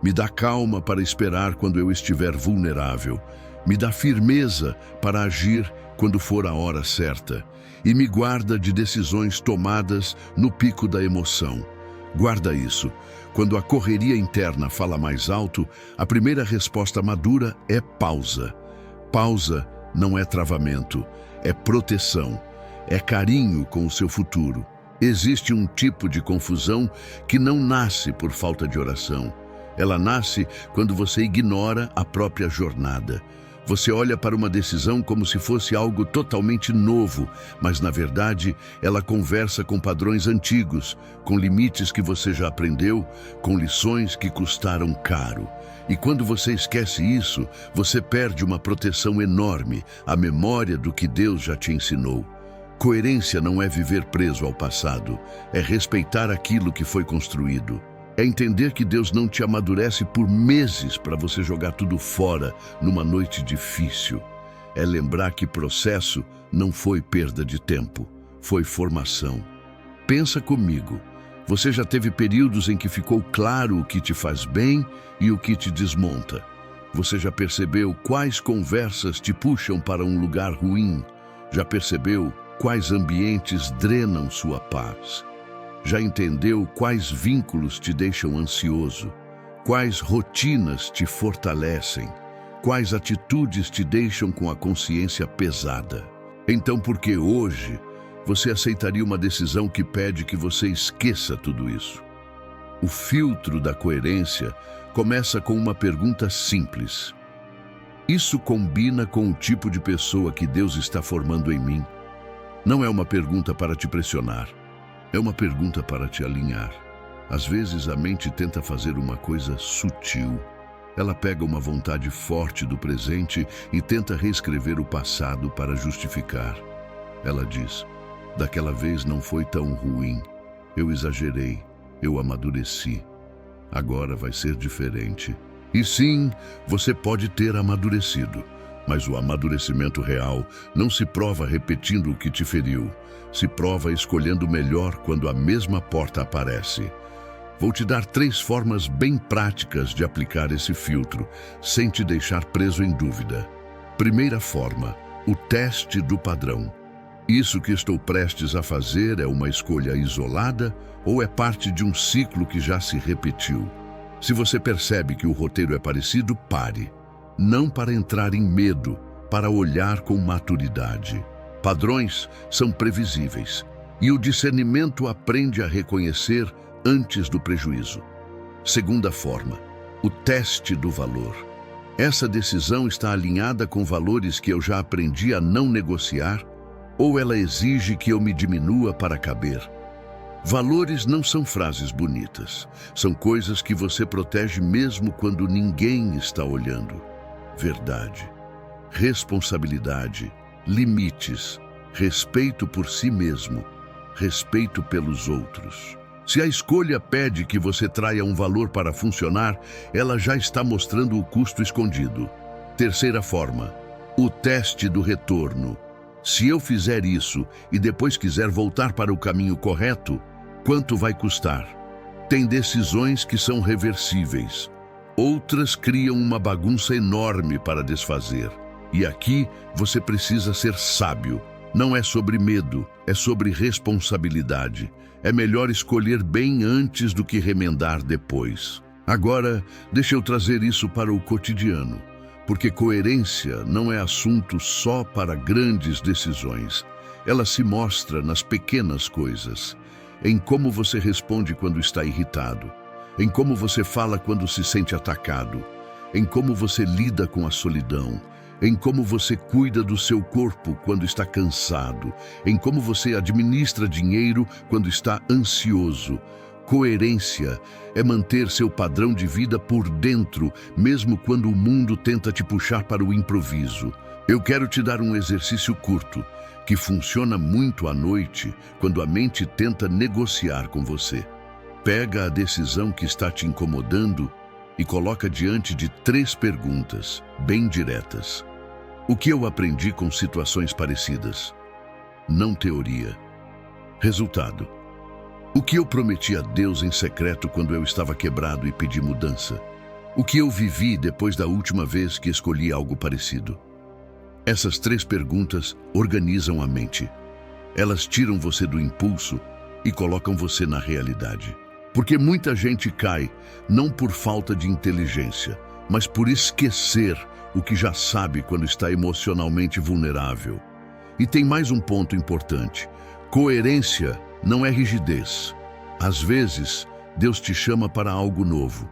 Me dá calma para esperar quando eu estiver vulnerável. Me dá firmeza para agir quando for a hora certa. E me guarda de decisões tomadas no pico da emoção. Guarda isso. Quando a correria interna fala mais alto, a primeira resposta madura é pausa. Pausa não é travamento, é proteção, é carinho com o seu futuro. Existe um tipo de confusão que não nasce por falta de oração. Ela nasce quando você ignora a própria jornada. Você olha para uma decisão como se fosse algo totalmente novo, mas na verdade ela conversa com padrões antigos, com limites que você já aprendeu, com lições que custaram caro. E quando você esquece isso, você perde uma proteção enorme, a memória do que Deus já te ensinou. Coerência não é viver preso ao passado, é respeitar aquilo que foi construído. É entender que Deus não te amadurece por meses para você jogar tudo fora numa noite difícil. É lembrar que processo não foi perda de tempo, foi formação. Pensa comigo, você já teve períodos em que ficou claro o que te faz bem e o que te desmonta. Você já percebeu quais conversas te puxam para um lugar ruim? Já percebeu quais ambientes drenam sua paz? Já entendeu quais vínculos te deixam ansioso? Quais rotinas te fortalecem? Quais atitudes te deixam com a consciência pesada? Então, por que hoje você aceitaria uma decisão que pede que você esqueça tudo isso? O filtro da coerência começa com uma pergunta simples. Isso combina com o tipo de pessoa que Deus está formando em mim? Não é uma pergunta para te pressionar. É uma pergunta para te alinhar. Às vezes a mente tenta fazer uma coisa sutil. Ela pega uma vontade forte do presente e tenta reescrever o passado para justificar. Ela diz: daquela vez não foi tão ruim. Eu exagerei, eu amadureci. Agora vai ser diferente. E sim, você pode ter amadurecido. Mas o amadurecimento real não se prova repetindo o que te feriu. Se prova escolhendo o melhor quando a mesma porta aparece. Vou te dar 3 formas bem práticas de aplicar esse filtro, sem te deixar preso em dúvida. Primeira forma, o teste do padrão. Isso que estou prestes a fazer é uma escolha isolada ou é parte de um ciclo que já se repetiu? Se você percebe que o roteiro é parecido, pare. Não para entrar em medo, para olhar com maturidade. Padrões são previsíveis e o discernimento aprende a reconhecer antes do prejuízo. Segunda forma, o teste do valor. Essa decisão está alinhada com valores que eu já aprendi a não negociar, ou ela exige que eu me diminua para caber? Valores não são frases bonitas, são coisas que você protege mesmo quando ninguém está olhando. Verdade, responsabilidade, limites, respeito por si mesmo, respeito pelos outros. Se a escolha pede que você traia um valor para funcionar, ela já está mostrando o custo escondido. Terceira forma, o teste do retorno. Se eu fizer isso e depois quiser voltar para o caminho correto, quanto vai custar? Tem decisões que são reversíveis. Outras criam uma bagunça enorme para desfazer. E aqui você precisa ser sábio. Não é sobre medo, é sobre responsabilidade. É melhor escolher bem antes do que remendar depois. Agora, deixa eu trazer isso para o cotidiano, porque coerência não é assunto só para grandes decisões. Ela se mostra nas pequenas coisas, em como você responde quando está irritado, em como você fala quando se sente atacado, em como você lida com a solidão, em como você cuida do seu corpo quando está cansado, em como você administra dinheiro quando está ansioso. Coerência é manter seu padrão de vida por dentro, mesmo quando o mundo tenta te puxar para o improviso. Eu quero te dar um exercício curto, que funciona muito à noite, quando a mente tenta negociar com você. Pega a decisão que está te incomodando e coloca diante de 3 perguntas, bem diretas. O que eu aprendi com situações parecidas? Não teoria. Resultado. O que eu prometi a Deus em secreto quando eu estava quebrado e pedi mudança? O que eu vivi depois da última vez que escolhi algo parecido? Essas 3 perguntas organizam a mente. Elas tiram você do impulso e colocam você na realidade. Porque muita gente cai, não por falta de inteligência, mas por esquecer o que já sabe quando está emocionalmente vulnerável. E tem mais um ponto importante. Coerência não é rigidez. Às vezes, Deus te chama para algo novo.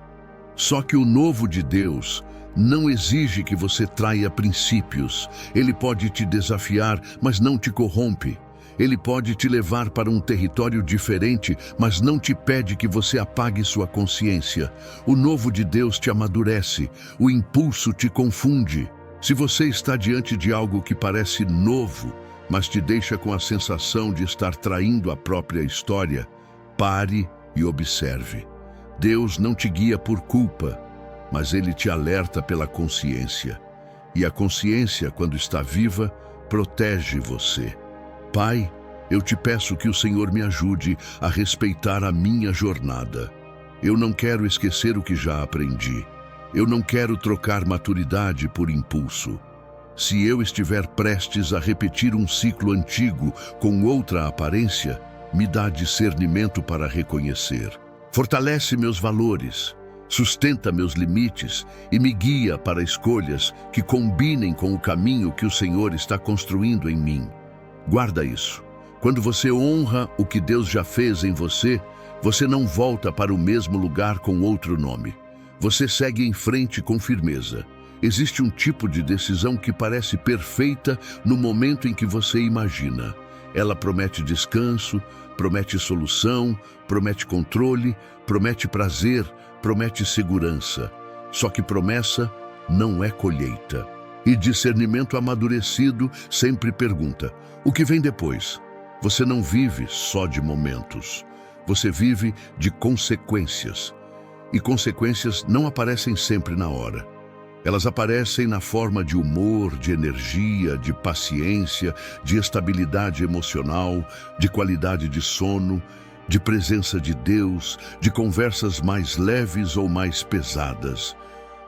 Só que o novo de Deus não exige que você traia princípios. Ele pode te desafiar, mas não te corrompe. Ele pode te levar para um território diferente, mas não te pede que você apague sua consciência. O novo de Deus te amadurece, o impulso te confunde. Se você está diante de algo que parece novo, mas te deixa com a sensação de estar traindo a própria história, pare e observe. Deus não te guia por culpa, mas Ele te alerta pela consciência. E a consciência, quando está viva, protege você. Pai, eu te peço que o Senhor me ajude a respeitar a minha jornada. Eu não quero esquecer o que já aprendi. Eu não quero trocar maturidade por impulso. Se eu estiver prestes a repetir um ciclo antigo com outra aparência, me dá discernimento para reconhecer. Fortalece meus valores, sustenta meus limites e me guia para escolhas que combinem com o caminho que o Senhor está construindo em mim. Guarda isso. Quando você honra o que Deus já fez em você, você não volta para o mesmo lugar com outro nome. Você segue em frente com firmeza. Existe um tipo de decisão que parece perfeita no momento em que você imagina. Ela promete descanso, promete solução, promete controle, promete prazer, promete segurança. Só que promessa não é colheita. E discernimento amadurecido sempre pergunta: o que vem depois? Você não vive só de momentos. Você vive de consequências. E consequências não aparecem sempre na hora. Elas aparecem na forma de humor, de energia, de paciência, de estabilidade emocional, de qualidade de sono, de presença de Deus, de conversas mais leves ou mais pesadas.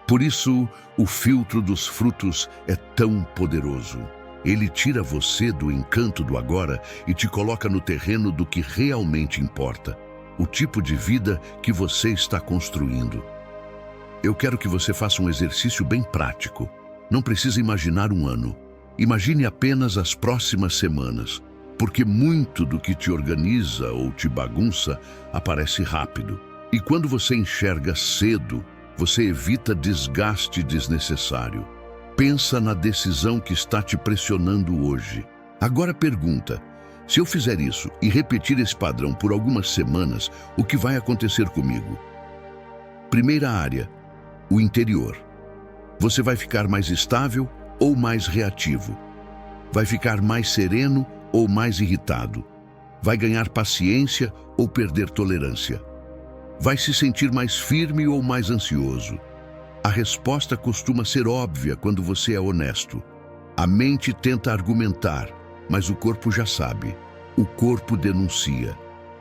Por isso, o filtro dos frutos é tão poderoso. Ele tira você do encanto do agora e te coloca no terreno do que realmente importa, o tipo de vida que você está construindo. Eu quero que você faça um exercício bem prático. Não precisa imaginar um ano. Imagine apenas as próximas semanas, porque muito do que te organiza ou te bagunça aparece rápido. E quando você enxerga cedo, Você evita desgaste desnecessário. Pensa na decisão que está te pressionando hoje. Agora pergunta: se eu fizer isso e repetir esse padrão por algumas semanas, o que vai acontecer comigo? Primeira área: o interior. Você vai ficar mais estável ou mais reativo? Vai ficar mais sereno ou mais irritado? Vai ganhar paciência ou perder tolerância? Vai se sentir mais firme ou mais ansioso? A resposta costuma ser óbvia quando você é honesto. A mente tenta argumentar, mas o corpo já sabe. O corpo denuncia.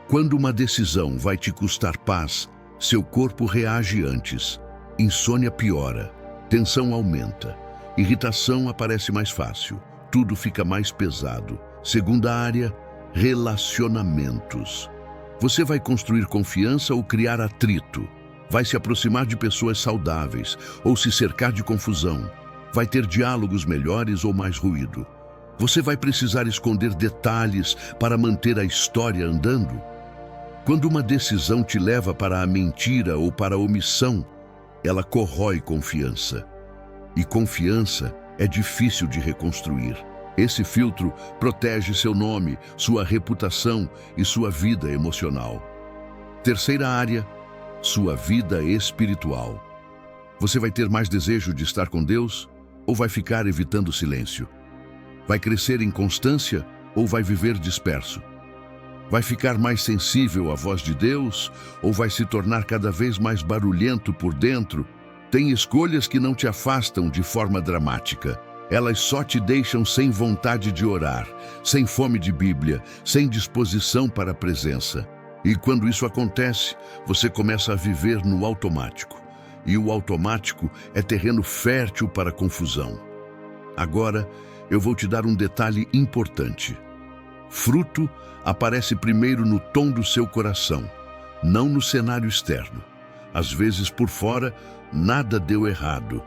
Quando uma decisão vai te custar paz, seu corpo reage antes. Insônia piora, tensão aumenta, irritação aparece mais fácil, tudo fica mais pesado. Segunda área: relacionamentos. Você vai construir confiança ou criar atrito? Vai se aproximar de pessoas saudáveis ou se cercar de confusão? Vai ter diálogos melhores ou mais ruído? Você vai precisar esconder detalhes para manter a história andando? Quando uma decisão te leva para a mentira ou para a omissão, ela corrói confiança. E confiança é difícil de reconstruir. Esse filtro protege seu nome, sua reputação e sua vida emocional. Terceira área: sua vida espiritual. Você vai ter mais desejo de estar com Deus ou vai ficar evitando o silêncio? Vai crescer em constância ou vai viver disperso? Vai ficar mais sensível à voz de Deus ou vai se tornar cada vez mais barulhento por dentro? Tem escolhas que não te afastam de forma dramática. Elas só te deixam sem vontade de orar, sem fome de Bíblia, sem disposição para a presença. E quando isso acontece, você começa a viver no automático. E o automático é terreno fértil para a confusão. Agora, eu vou te dar um detalhe importante. Fruto aparece primeiro no tom do seu coração, não no cenário externo. Às vezes, por fora, nada deu errado,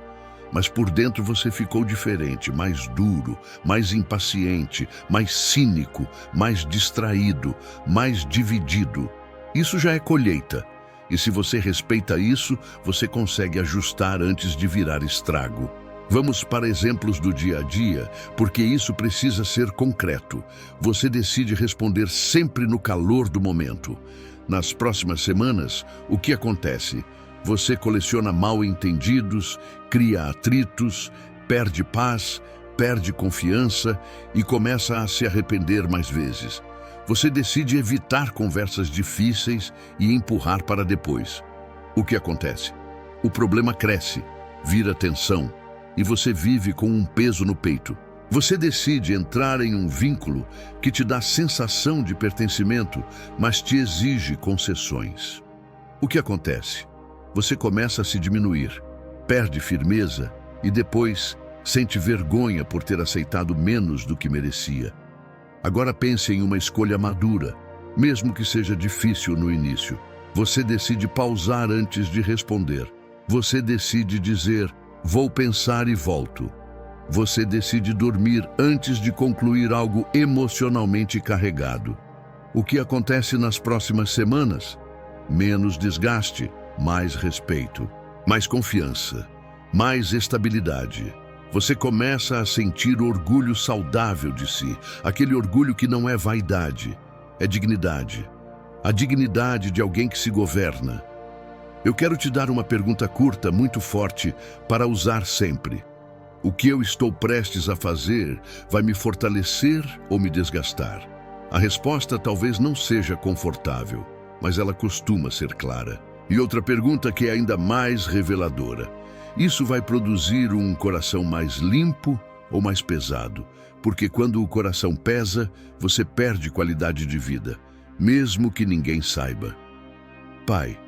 mas por dentro você ficou diferente, mais duro, mais impaciente, mais cínico, mais distraído, mais dividido. Isso já é colheita. E se você respeita isso, você consegue ajustar antes de virar estrago. Vamos para exemplos do dia a dia, porque isso precisa ser concreto. Você decide responder sempre no calor do momento. Nas próximas semanas, o que acontece? Você coleciona mal-entendidos, cria atritos, perde paz, perde confiança e começa a se arrepender mais vezes. Você decide evitar conversas difíceis e empurrar para depois. O que acontece? O problema cresce, vira tensão e você vive com um peso no peito. Você decide entrar em um vínculo que te dá sensação de pertencimento, mas te exige concessões. O que acontece? Você começa a se diminuir, perde firmeza e depois sente vergonha por ter aceitado menos do que merecia. Agora pense em uma escolha madura, mesmo que seja difícil no início. Você decide pausar antes de responder. Você decide dizer: vou pensar e volto. Você decide dormir antes de concluir algo emocionalmente carregado. O que acontece nas próximas semanas? Menos desgaste, mais respeito, mais confiança, mais estabilidade. Você começa a sentir orgulho saudável de si, aquele orgulho que não é vaidade, é dignidade. A dignidade de alguém que se governa. Eu quero te dar uma pergunta curta, muito forte, para usar sempre. O que eu estou prestes a fazer vai me fortalecer ou me desgastar? A resposta talvez não seja confortável, mas ela costuma ser clara. E outra pergunta que é ainda mais reveladora. Isso vai produzir um coração mais limpo ou mais pesado? Porque quando o coração pesa, você perde qualidade de vida, mesmo que ninguém saiba. Pai,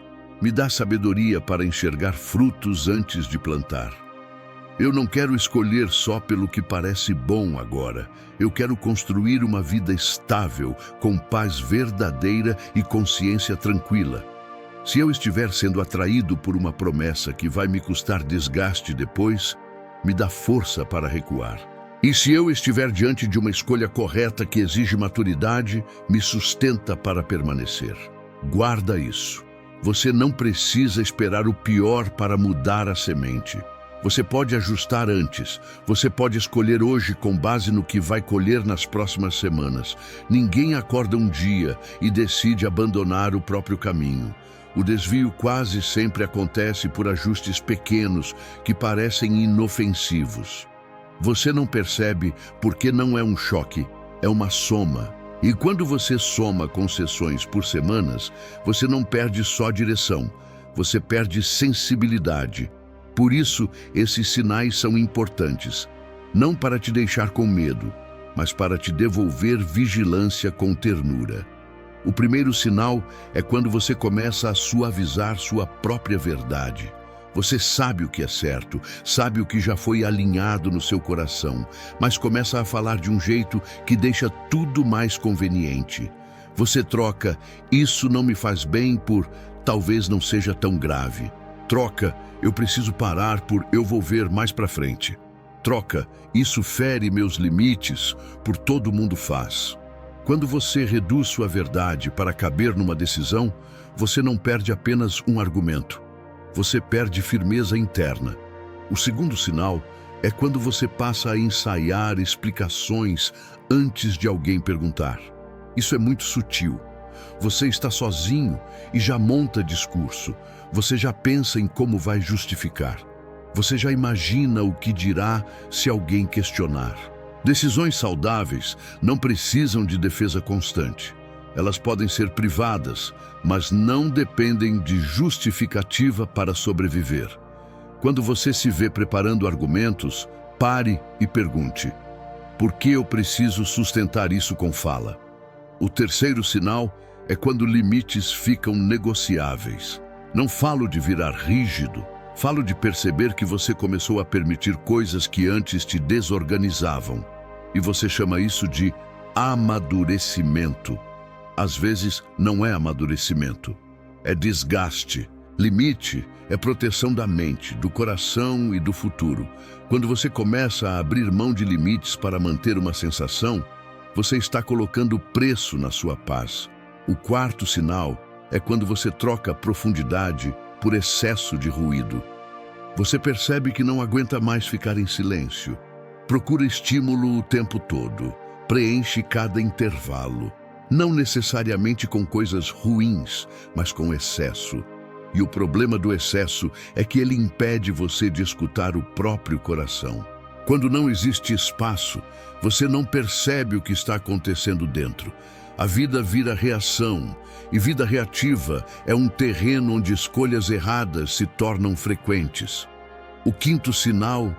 me dá sabedoria para enxergar frutos antes de plantar. Eu não quero escolher só pelo que parece bom agora. Eu quero construir uma vida estável, com paz verdadeira e consciência tranquila. Se eu estiver sendo atraído por uma promessa que vai me custar desgaste depois, me dá força para recuar. E se eu estiver diante de uma escolha correta que exige maturidade, me sustenta para permanecer. Guarda isso. Você não precisa esperar o pior para mudar a semente. Você pode ajustar antes. Você pode escolher hoje com base no que vai colher nas próximas semanas. Ninguém acorda um dia e decide abandonar o próprio caminho. O desvio quase sempre acontece por ajustes pequenos que parecem inofensivos. Você não percebe porque não é um choque, é uma soma. E quando você soma concessões por semanas, você não perde só direção, você perde sensibilidade. Por isso, esses sinais são importantes, não para te deixar com medo, mas para te devolver vigilância com ternura. O primeiro sinal é quando você começa a suavizar sua própria verdade. Você sabe o que é certo, sabe o que já foi alinhado no seu coração, mas começa a falar de um jeito que deixa tudo mais conveniente. Você troca "isso não me faz bem" por "talvez não seja tão grave". Troca "eu preciso parar" por "eu vou ver mais pra frente". Troca "isso fere meus limites" por "todo mundo faz". Quando você reduz sua verdade para caber numa decisão, você não perde apenas um argumento. Você perde firmeza interna. O segundo sinal é quando você passa a ensaiar explicações antes de alguém perguntar. Isso é muito sutil. Você está sozinho e já monta discurso. Você já pensa em como vai justificar. Você já imagina o que dirá se alguém questionar. Decisões saudáveis não precisam de defesa constante. Elas podem ser privadas, mas não dependem de justificativa para sobreviver. Quando você se vê preparando argumentos, pare e pergunte: por que eu preciso sustentar isso com fala? O terceiro sinal é quando limites ficam negociáveis. Não falo de virar rígido, falo de perceber que você começou a permitir coisas que antes te desorganizavam. E você chama isso de amadurecimento. Às vezes não é amadurecimento, é desgaste. Limite é proteção da mente, do coração e do futuro. Quando você começa a abrir mão de limites para manter uma sensação, você está colocando preço na sua paz. O quarto sinal é quando você troca profundidade por excesso de ruído. Você percebe que não aguenta mais ficar em silêncio. Procura estímulo o tempo todo, preenche cada intervalo. Não necessariamente com coisas ruins, mas com excesso. E o problema do excesso é que ele impede você de escutar o próprio coração. Quando não existe espaço, você não percebe o que está acontecendo dentro. A vida vira reação, e vida reativa é um terreno onde escolhas erradas se tornam frequentes. O quinto sinal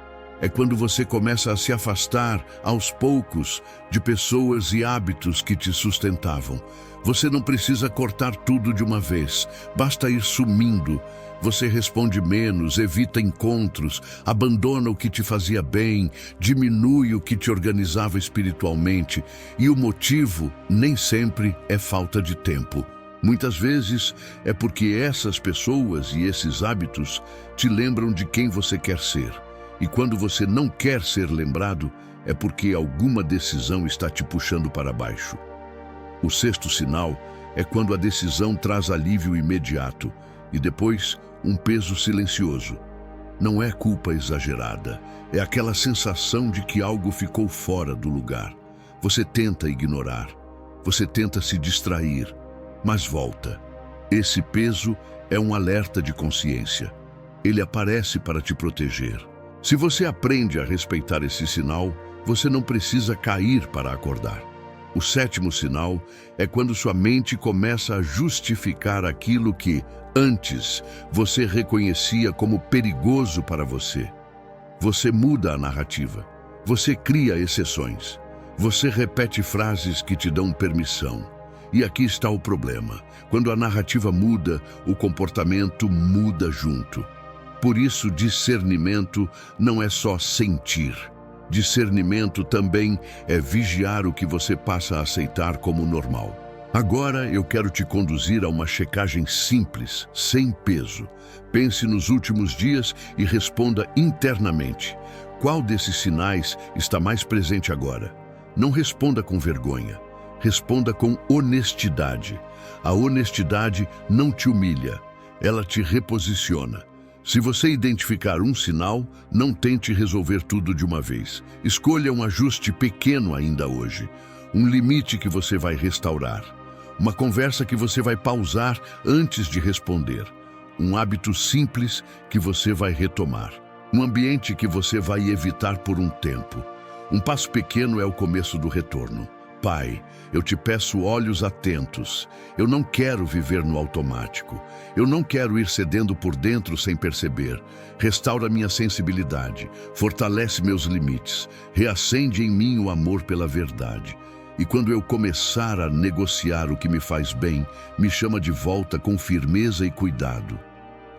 é quando você começa a se afastar, aos poucos, de pessoas e hábitos que te sustentavam. Você não precisa cortar tudo de uma vez, basta ir sumindo. Você responde menos, evita encontros, abandona o que te fazia bem, diminui o que te organizava espiritualmente. E o motivo nem sempre é falta de tempo. Muitas vezes é porque essas pessoas e esses hábitos te lembram de quem você quer ser. E quando você não quer ser lembrado, é porque alguma decisão está te puxando para baixo. O sexto sinal é quando a decisão traz alívio imediato e depois um peso silencioso. Não é culpa exagerada, é aquela sensação de que algo ficou fora do lugar. Você tenta ignorar, você tenta se distrair, mas volta. Esse peso é um alerta de consciência. Ele aparece para te proteger. Se você aprende a respeitar esse sinal, você não precisa cair para acordar. O sétimo sinal é quando sua mente começa a justificar aquilo que, antes, você reconhecia como perigoso para você. Você muda a narrativa. Você cria exceções. Você repete frases que te dão permissão. E aqui está o problema. Quando a narrativa muda, o comportamento muda junto. Por isso, discernimento não é só sentir. Discernimento também é vigiar o que você passa a aceitar como normal. Agora eu quero te conduzir a uma checagem simples, sem peso. Pense nos últimos dias e responda internamente. Qual desses sinais está mais presente agora? Não responda com vergonha. Responda com honestidade. A honestidade não te humilha. Ela te reposiciona. Se você identificar um sinal, não tente resolver tudo de uma vez. Escolha um ajuste pequeno ainda hoje. Um limite que você vai restaurar. Uma conversa que você vai pausar antes de responder. Um hábito simples que você vai retomar. Um ambiente que você vai evitar por um tempo. Um passo pequeno é o começo do retorno. Pai, eu te peço olhos atentos. Eu não quero viver no automático. Eu não quero ir cedendo por dentro sem perceber. Restaura minha sensibilidade. Fortalece meus limites. Reacende em mim o amor pela verdade. E quando eu começar a negociar o que me faz bem, me chama de volta com firmeza e cuidado.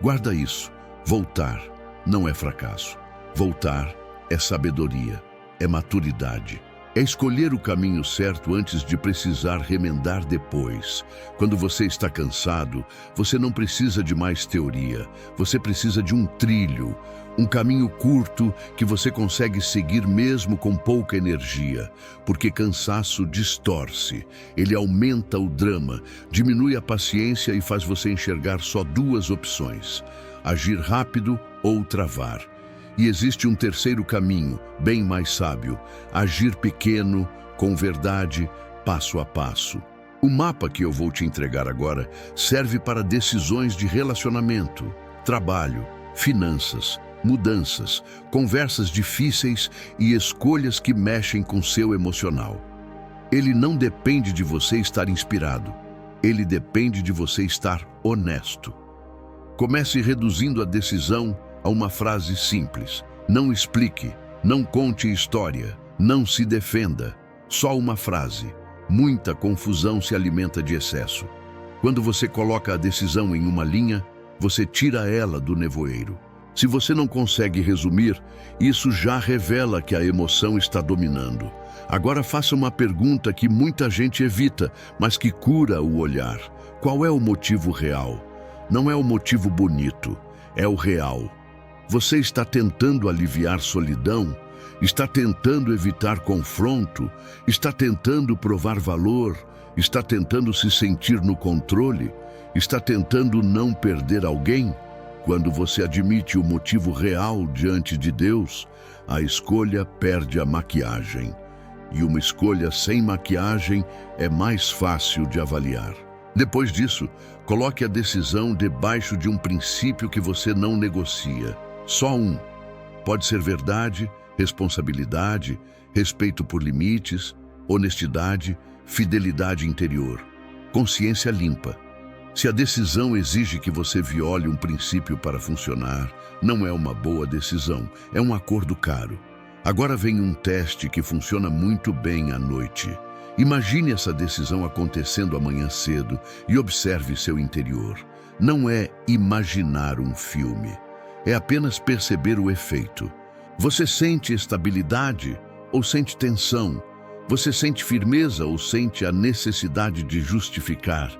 Guarda isso. Voltar não é fracasso. Voltar é sabedoria, é maturidade. É escolher o caminho certo antes de precisar remendar depois. Quando você está cansado, você não precisa de mais teoria. Você precisa de um trilho, um caminho curto que você consegue seguir mesmo com pouca energia. Porque cansaço distorce, ele aumenta o drama, diminui a paciência e faz você enxergar só duas opções: agir rápido ou travar. E existe um terceiro caminho, bem mais sábio: agir pequeno, com verdade, passo a passo. O mapa que eu vou te entregar agora serve para decisões de relacionamento, trabalho, finanças, mudanças, conversas difíceis e escolhas que mexem com seu emocional. Ele não depende de você estar inspirado, ele depende de você estar honesto. Comece reduzindo a decisão a uma frase simples. Não explique, não conte história, não se defenda. Só uma frase. Muita confusão se alimenta de excesso. Quando você coloca a decisão em uma linha, você tira ela do nevoeiro. Se você não consegue resumir, isso já revela que a emoção está dominando. Agora faça uma pergunta que muita gente evita, mas que cura o olhar. Qual é o motivo real? Não é o motivo bonito, é o real. Você está tentando aliviar solidão? Está tentando evitar confronto? Está tentando provar valor? Está tentando se sentir no controle? Está tentando não perder alguém? Quando você admite o motivo real diante de Deus, a escolha perde a maquiagem. E uma escolha sem maquiagem é mais fácil de avaliar. Depois disso, coloque a decisão debaixo de um princípio que você não negocia. Só um. Pode ser verdade, responsabilidade, respeito por limites, honestidade, fidelidade interior, consciência limpa. Se a decisão exige que você viole um princípio para funcionar, não é uma boa decisão, é um acordo caro. Agora vem um teste que funciona muito bem à noite. Imagine essa decisão acontecendo amanhã cedo e observe seu interior. Não é imaginar um filme. É apenas perceber o efeito. Você sente estabilidade ou sente tensão? Você sente firmeza ou sente a necessidade de justificar?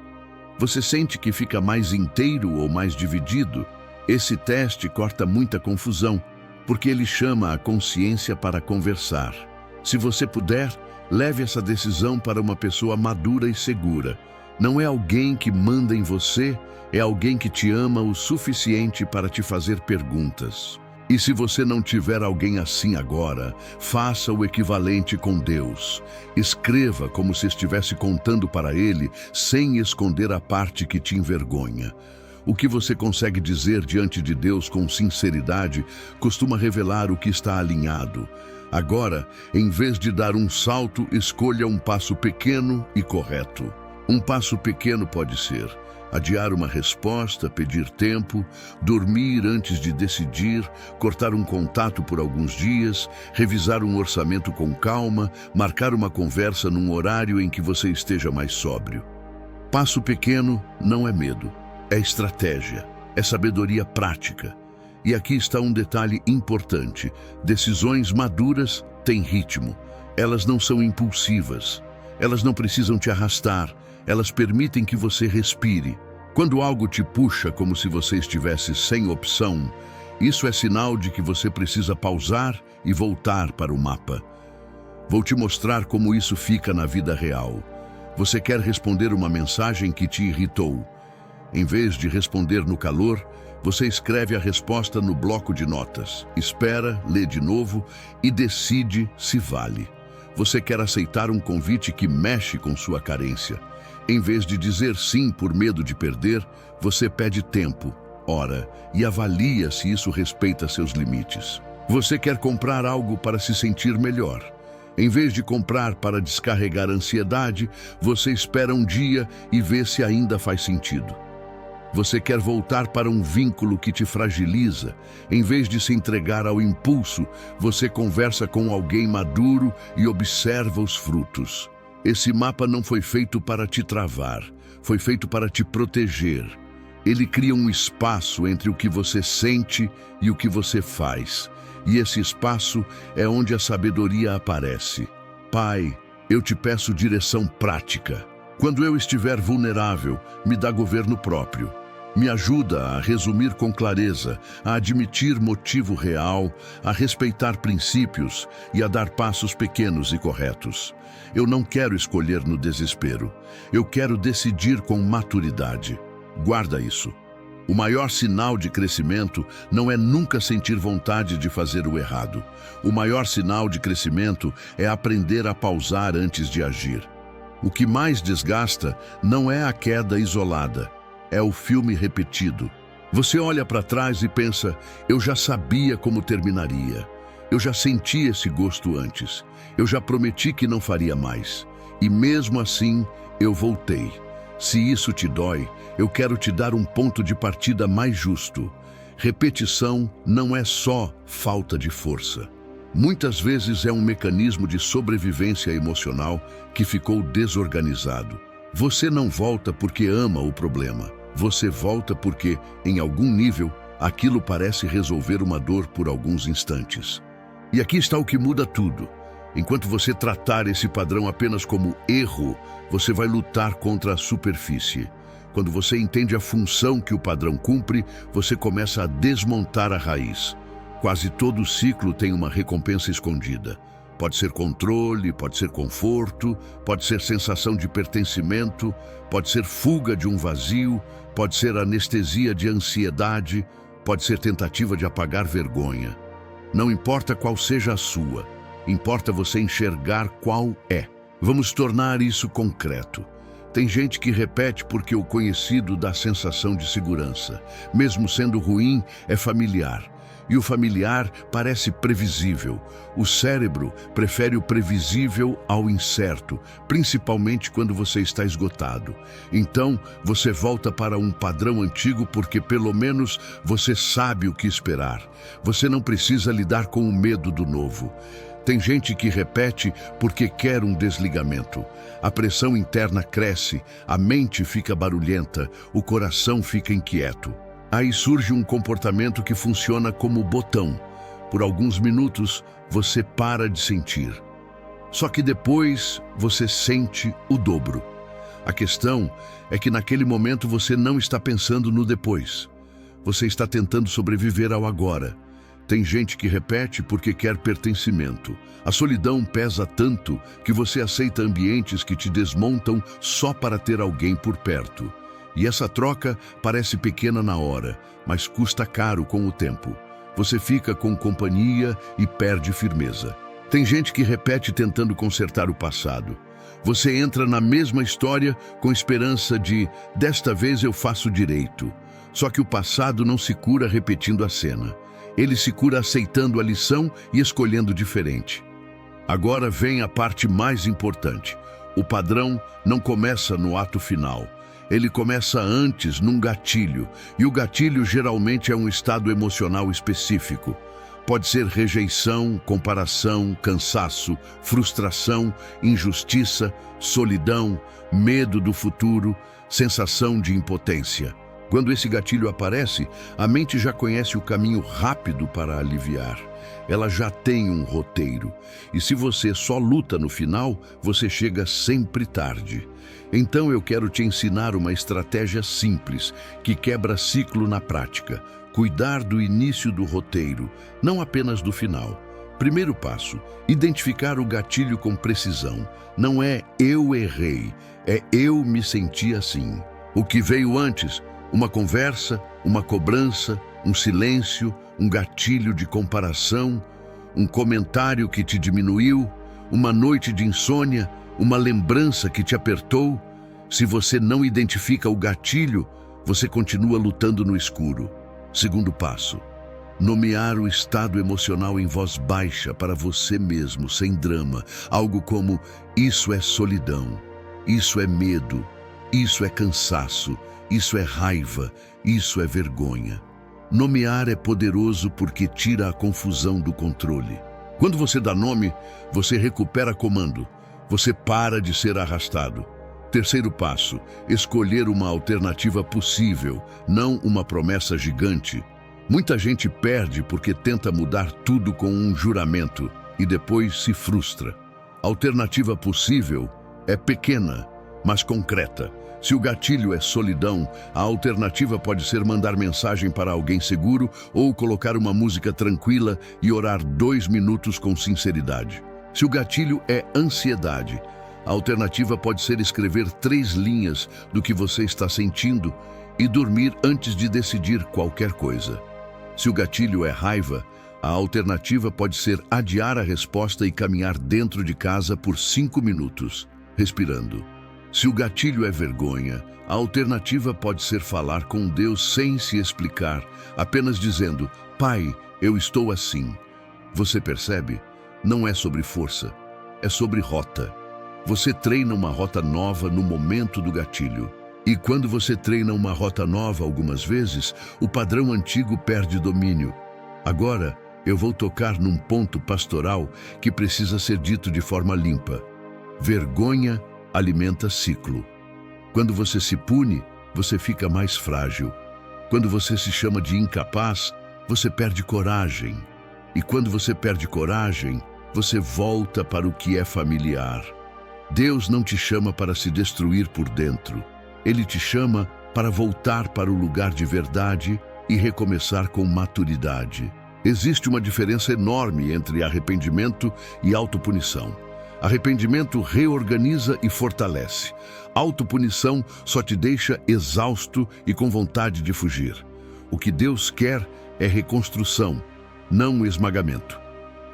Você sente que fica mais inteiro ou mais dividido? Esse teste corta muita confusão, porque ele chama a consciência para conversar. Se você puder, leve essa decisão para uma pessoa madura e segura. Não é alguém que manda em você, é alguém que te ama o suficiente para te fazer perguntas. E se você não tiver alguém assim agora, faça o equivalente com Deus. Escreva como se estivesse contando para Ele, sem esconder a parte que te envergonha. O que você consegue dizer diante de Deus com sinceridade costuma revelar o que está alinhado. Agora, em vez de dar um salto, escolha um passo pequeno e correto. Um passo pequeno pode ser adiar uma resposta, pedir tempo, dormir antes de decidir, cortar um contato por alguns dias, revisar um orçamento com calma, marcar uma conversa num horário em que você esteja mais sóbrio. Passo pequeno não é medo, é estratégia, é sabedoria prática. E aqui está um detalhe importante: decisões maduras têm ritmo. Elas não são impulsivas. Elas não precisam te arrastar. Elas permitem que você respire. Quando algo te puxa como se você estivesse sem opção, isso é sinal de que você precisa pausar e voltar para o mapa. Vou te mostrar como isso fica na vida real. Você quer responder uma mensagem que te irritou. Em vez de responder no calor, você escreve a resposta no bloco de notas, espera, lê de novo e decide se vale. Você quer aceitar um convite que mexe com sua carência. Em vez de dizer sim por medo de perder, você pede tempo, ora e avalia se isso respeita seus limites. Você quer comprar algo para se sentir melhor. Em vez de comprar para descarregar a ansiedade, você espera um dia e vê se ainda faz sentido. Você quer voltar para um vínculo que te fragiliza. Em vez de se entregar ao impulso, você conversa com alguém maduro e observa os frutos. Esse mapa não foi feito para te travar, foi feito para te proteger. Ele cria um espaço entre o que você sente e o que você faz. E esse espaço é onde a sabedoria aparece. Pai, eu te peço direção prática. Quando eu estiver vulnerável, me dá governo próprio. Me ajuda a resumir com clareza, a admitir motivo real, a respeitar princípios e a dar passos pequenos e corretos. Eu não quero escolher no desespero. Eu quero decidir com maturidade. Guarda isso. O maior sinal de crescimento não é nunca sentir vontade de fazer o errado. O maior sinal de crescimento é aprender a pausar antes de agir. O que mais desgasta não é a queda isolada, é o filme repetido. Você olha para trás e pensa, eu já sabia como terminaria. Eu já senti esse gosto antes. Eu já prometi que não faria mais. E mesmo assim, eu voltei. Se isso te dói, eu quero te dar um ponto de partida mais justo. Repetição não é só falta de força. Muitas vezes é um mecanismo de sobrevivência emocional que ficou desorganizado. Você não volta porque ama o problema. Você volta porque, em algum nível, aquilo parece resolver uma dor por alguns instantes. E aqui está o que muda tudo. Enquanto você tratar esse padrão apenas como erro, você vai lutar contra a superfície. Quando você entende a função que o padrão cumpre, você começa a desmontar a raiz. Quase todo ciclo tem uma recompensa escondida. Pode ser controle, pode ser conforto, pode ser sensação de pertencimento, pode ser fuga de um vazio, pode ser anestesia de ansiedade, pode ser tentativa de apagar vergonha. Não importa qual seja a sua, importa você enxergar qual é. Vamos tornar isso concreto. Tem gente que repete porque o conhecido dá sensação de segurança. Mesmo sendo ruim, é familiar. E o familiar parece previsível. O cérebro prefere o previsível ao incerto, principalmente quando você está esgotado. Então, você volta para um padrão antigo porque pelo menos você sabe o que esperar. Você não precisa lidar com o medo do novo. Tem gente que repete porque quer um desligamento. A pressão interna cresce, a mente fica barulhenta, o coração fica inquieto. Aí surge um comportamento que funciona como botão. Por alguns minutos, você para de sentir. Só que depois, você sente o dobro. A questão é que naquele momento você não está pensando no depois. Você está tentando sobreviver ao agora. Tem gente que repete porque quer pertencimento. A solidão pesa tanto que você aceita ambientes que te desmontam só para ter alguém por perto. E essa troca parece pequena na hora, mas custa caro com o tempo. Você fica com companhia e perde firmeza. Tem gente que repete tentando consertar o passado. Você entra na mesma história com esperança de, desta vez eu faço direito. Só que o passado não se cura repetindo a cena. Ele se cura aceitando a lição e escolhendo diferente. Agora vem a parte mais importante. O padrão não começa no ato final. Ele começa antes, num gatilho, e o gatilho geralmente é um estado emocional específico. Pode ser rejeição, comparação, cansaço, frustração, injustiça, solidão, medo do futuro, sensação de impotência. Quando esse gatilho aparece, a mente já conhece o caminho rápido para aliviar. Ela já tem um roteiro. E se você só luta no final, você chega sempre tarde. Então eu quero te ensinar uma estratégia simples, que quebra ciclo na prática. Cuidar do início do roteiro, não apenas do final. Primeiro passo, identificar o gatilho com precisão. Não é eu errei, é eu me senti assim. O que veio antes? Uma conversa, uma cobrança, um silêncio, um gatilho de comparação, um comentário que te diminuiu, uma noite de insônia, uma lembrança que te apertou. Se você não identifica o gatilho, você continua lutando no escuro. Segundo passo: nomear o estado emocional em voz baixa para você mesmo, sem drama. Algo como: isso é solidão, isso é medo, isso é cansaço, isso é raiva, isso é vergonha. Nomear é poderoso porque tira a confusão do controle. Quando você dá nome, você recupera comando. Você para de ser arrastado. Terceiro passo: escolher uma alternativa possível, não uma promessa gigante. Muita gente perde porque tenta mudar tudo com um juramento e depois se frustra. A alternativa possível é pequena, mas concreta. Se o gatilho é solidão, a alternativa pode ser mandar mensagem para alguém seguro ou colocar uma música tranquila e orar 2 minutos com sinceridade. Se o gatilho é ansiedade, a alternativa pode ser escrever 3 linhas do que você está sentindo e dormir antes de decidir qualquer coisa. Se o gatilho é raiva, a alternativa pode ser adiar a resposta e caminhar dentro de casa por 5 minutos, respirando. Se o gatilho é vergonha, a alternativa pode ser falar com Deus sem se explicar, apenas dizendo: Pai, eu estou assim. Você percebe? Não é sobre força, é sobre rota. Você treina uma rota nova no momento do gatilho. E quando você treina uma rota nova algumas vezes, o padrão antigo perde domínio. Agora, eu vou tocar num ponto pastoral que precisa ser dito de forma limpa. Vergonha alimenta ciclo. Quando você se pune, você fica mais frágil. Quando você se chama de incapaz, você perde coragem. E quando você perde coragem, você volta para o que é familiar. Deus não te chama para se destruir por dentro. Ele te chama para voltar para o lugar de verdade e recomeçar com maturidade. Existe uma diferença enorme entre arrependimento e autopunição. Arrependimento reorganiza e fortalece. Autopunição só te deixa exausto e com vontade de fugir. O que Deus quer é reconstrução, não esmagamento.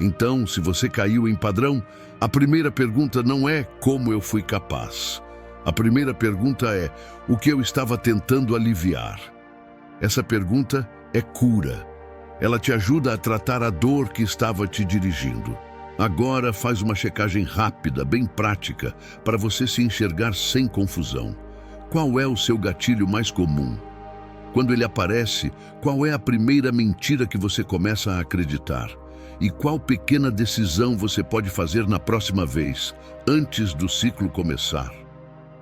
Então, se você caiu em padrão, a primeira pergunta não é como eu fui capaz. A primeira pergunta é o que eu estava tentando aliviar. Essa pergunta é cura. Ela te ajuda a tratar a dor que estava te dirigindo. Agora faz uma checagem rápida, bem prática, para você se enxergar sem confusão. Qual é o seu gatilho mais comum? Quando ele aparece, qual é a primeira mentira que você começa a acreditar? E qual pequena decisão você pode fazer na próxima vez, antes do ciclo começar?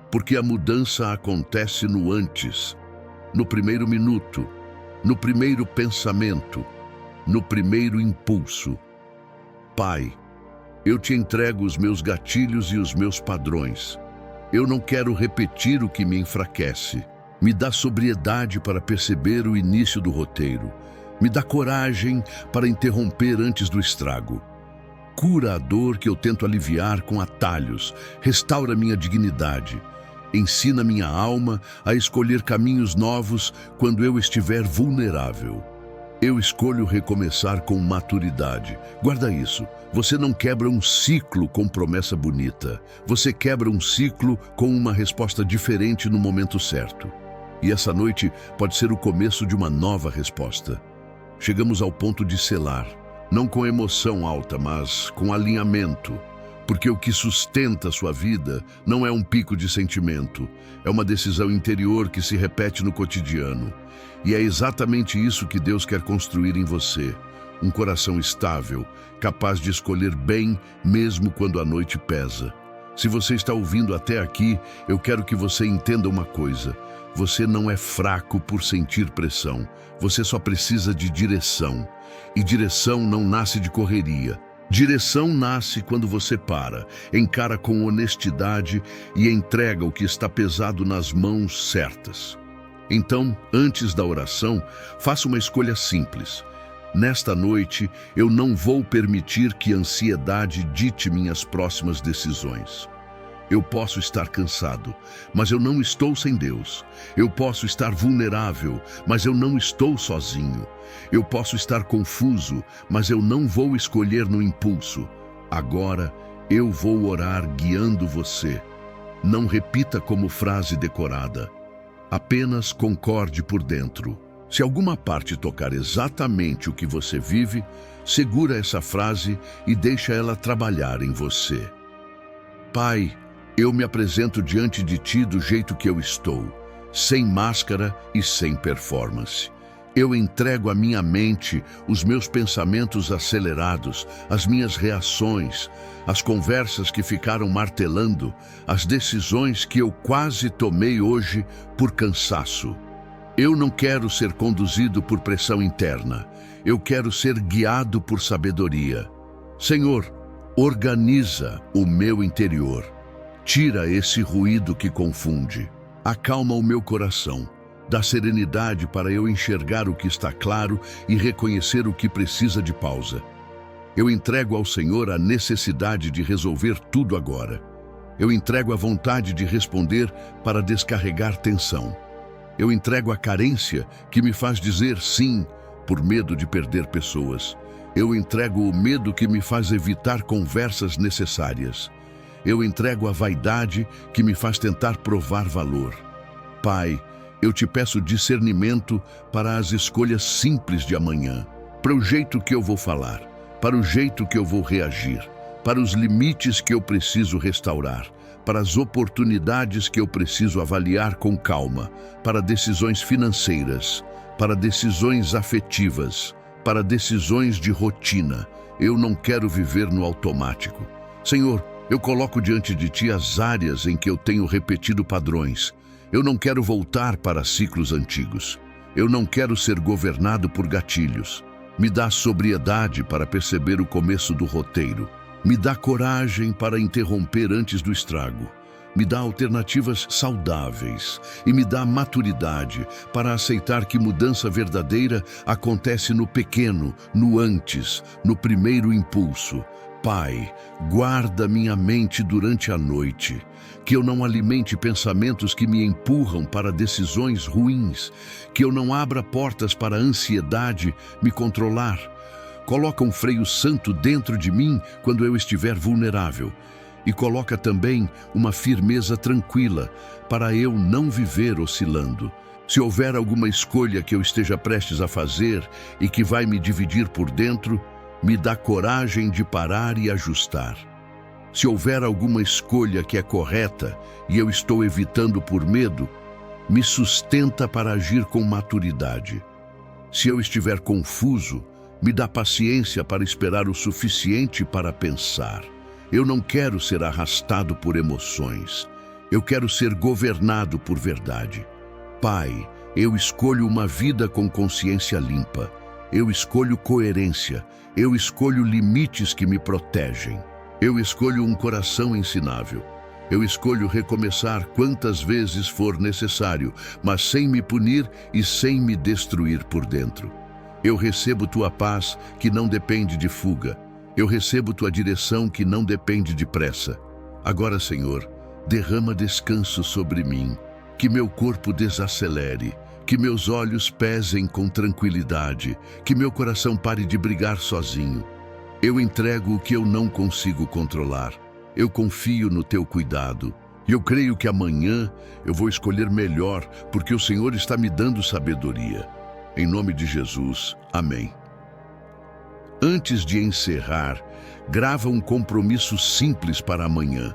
Porque a mudança acontece no antes, no primeiro minuto, no primeiro pensamento, no primeiro impulso. Pai, eu te entrego os meus gatilhos e os meus padrões. Eu não quero repetir o que me enfraquece. Me dá sobriedade para perceber o início do roteiro. Me dá coragem para interromper antes do estrago. Cura a dor que eu tento aliviar com atalhos. Restaura minha dignidade. Ensina minha alma a escolher caminhos novos quando eu estiver vulnerável. Eu escolho recomeçar com maturidade. Guarda isso. Você não quebra um ciclo com promessa bonita. Você quebra um ciclo com uma resposta diferente no momento certo. E essa noite pode ser o começo de uma nova resposta. Chegamos ao ponto de selar, não com emoção alta, mas com alinhamento. Porque o que sustenta a sua vida não é um pico de sentimento, é uma decisão interior que se repete no cotidiano. E é exatamente isso que Deus quer construir em você. Um coração estável, capaz de escolher bem mesmo quando a noite pesa. Se você está ouvindo até aqui, eu quero que você entenda uma coisa. Você não é fraco por sentir pressão. Você só precisa de direção. E direção não nasce de correria. Direção nasce quando você para, encara com honestidade e entrega o que está pesado nas mãos certas. Então, antes da oração, faça uma escolha simples. Nesta noite, eu não vou permitir que a ansiedade dite minhas próximas decisões. Eu posso estar cansado, mas eu não estou sem Deus. Eu posso estar vulnerável, mas eu não estou sozinho. Eu posso estar confuso, mas eu não vou escolher no impulso. Agora, eu vou orar guiando você. Não repita como frase decorada. Apenas concorde por dentro. Se alguma parte tocar exatamente o que você vive, segura essa frase e deixa ela trabalhar em você. Pai, eu me apresento diante de Ti do jeito que eu estou, sem máscara e sem performance. Eu entrego à minha mente os meus pensamentos acelerados, as minhas reações, as conversas que ficaram martelando, as decisões que eu quase tomei hoje por cansaço. Eu não quero ser conduzido por pressão interna. Eu quero ser guiado por sabedoria. Senhor, organiza o meu interior. Tira esse ruído que confunde. Acalma o meu coração. Dá serenidade para eu enxergar o que está claro e reconhecer o que precisa de pausa. Eu entrego ao Senhor a necessidade de resolver tudo agora. Eu entrego a vontade de responder para descarregar tensão. Eu entrego a carência que me faz dizer sim por medo de perder pessoas. Eu entrego o medo que me faz evitar conversas necessárias. Eu entrego a vaidade que me faz tentar provar valor. Pai, eu te peço discernimento para as escolhas simples de amanhã, para o jeito que eu vou falar, para o jeito que eu vou reagir, para os limites que eu preciso restaurar, para as oportunidades que eu preciso avaliar com calma, para decisões financeiras, para decisões afetivas, para decisões de rotina. Eu não quero viver no automático. Senhor, eu coloco diante de Ti as áreas em que eu tenho repetido padrões. Eu não quero voltar para ciclos antigos. Eu não quero ser governado por gatilhos. Me dá sobriedade para perceber o começo do roteiro. Me dá coragem para interromper antes do estrago. Me dá alternativas saudáveis e me dá maturidade para aceitar que mudança verdadeira acontece no pequeno, no antes, no primeiro impulso. Pai, guarda minha mente durante a noite, que eu não alimente pensamentos que me empurram para decisões ruins, que eu não abra portas para a ansiedade me controlar. Coloca um freio santo dentro de mim quando eu estiver vulnerável e coloca também uma firmeza tranquila para eu não viver oscilando. Se houver alguma escolha que eu esteja prestes a fazer e que vai me dividir por dentro, me dá coragem de parar e ajustar. Se houver alguma escolha que é correta e eu estou evitando por medo, me sustenta para agir com maturidade. Se eu estiver confuso, me dá paciência para esperar o suficiente para pensar. Eu não quero ser arrastado por emoções. Eu quero ser governado por verdade. Pai, eu escolho uma vida com consciência limpa. Eu escolho coerência. Eu escolho limites que me protegem. Eu escolho um coração ensinável. Eu escolho recomeçar quantas vezes for necessário, mas sem me punir e sem me destruir por dentro. Eu recebo Tua paz, que não depende de fuga. Eu recebo Tua direção, que não depende de pressa. Agora, Senhor, derrama descanso sobre mim, que meu corpo desacelere, que meus olhos pesem com tranquilidade, que meu coração pare de brigar sozinho. Eu entrego o que eu não consigo controlar. Eu confio no Teu cuidado. E eu creio que amanhã eu vou escolher melhor, porque o Senhor está me dando sabedoria. Em nome de Jesus, amém. Antes de encerrar, grava um compromisso simples para amanhã.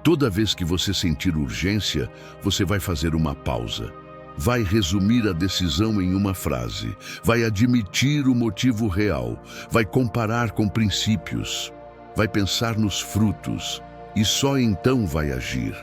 Toda vez que você sentir urgência, você vai fazer uma pausa. Vai resumir a decisão em uma frase. Vai admitir o motivo real. Vai comparar com princípios. Vai pensar nos frutos. E só então vai agir.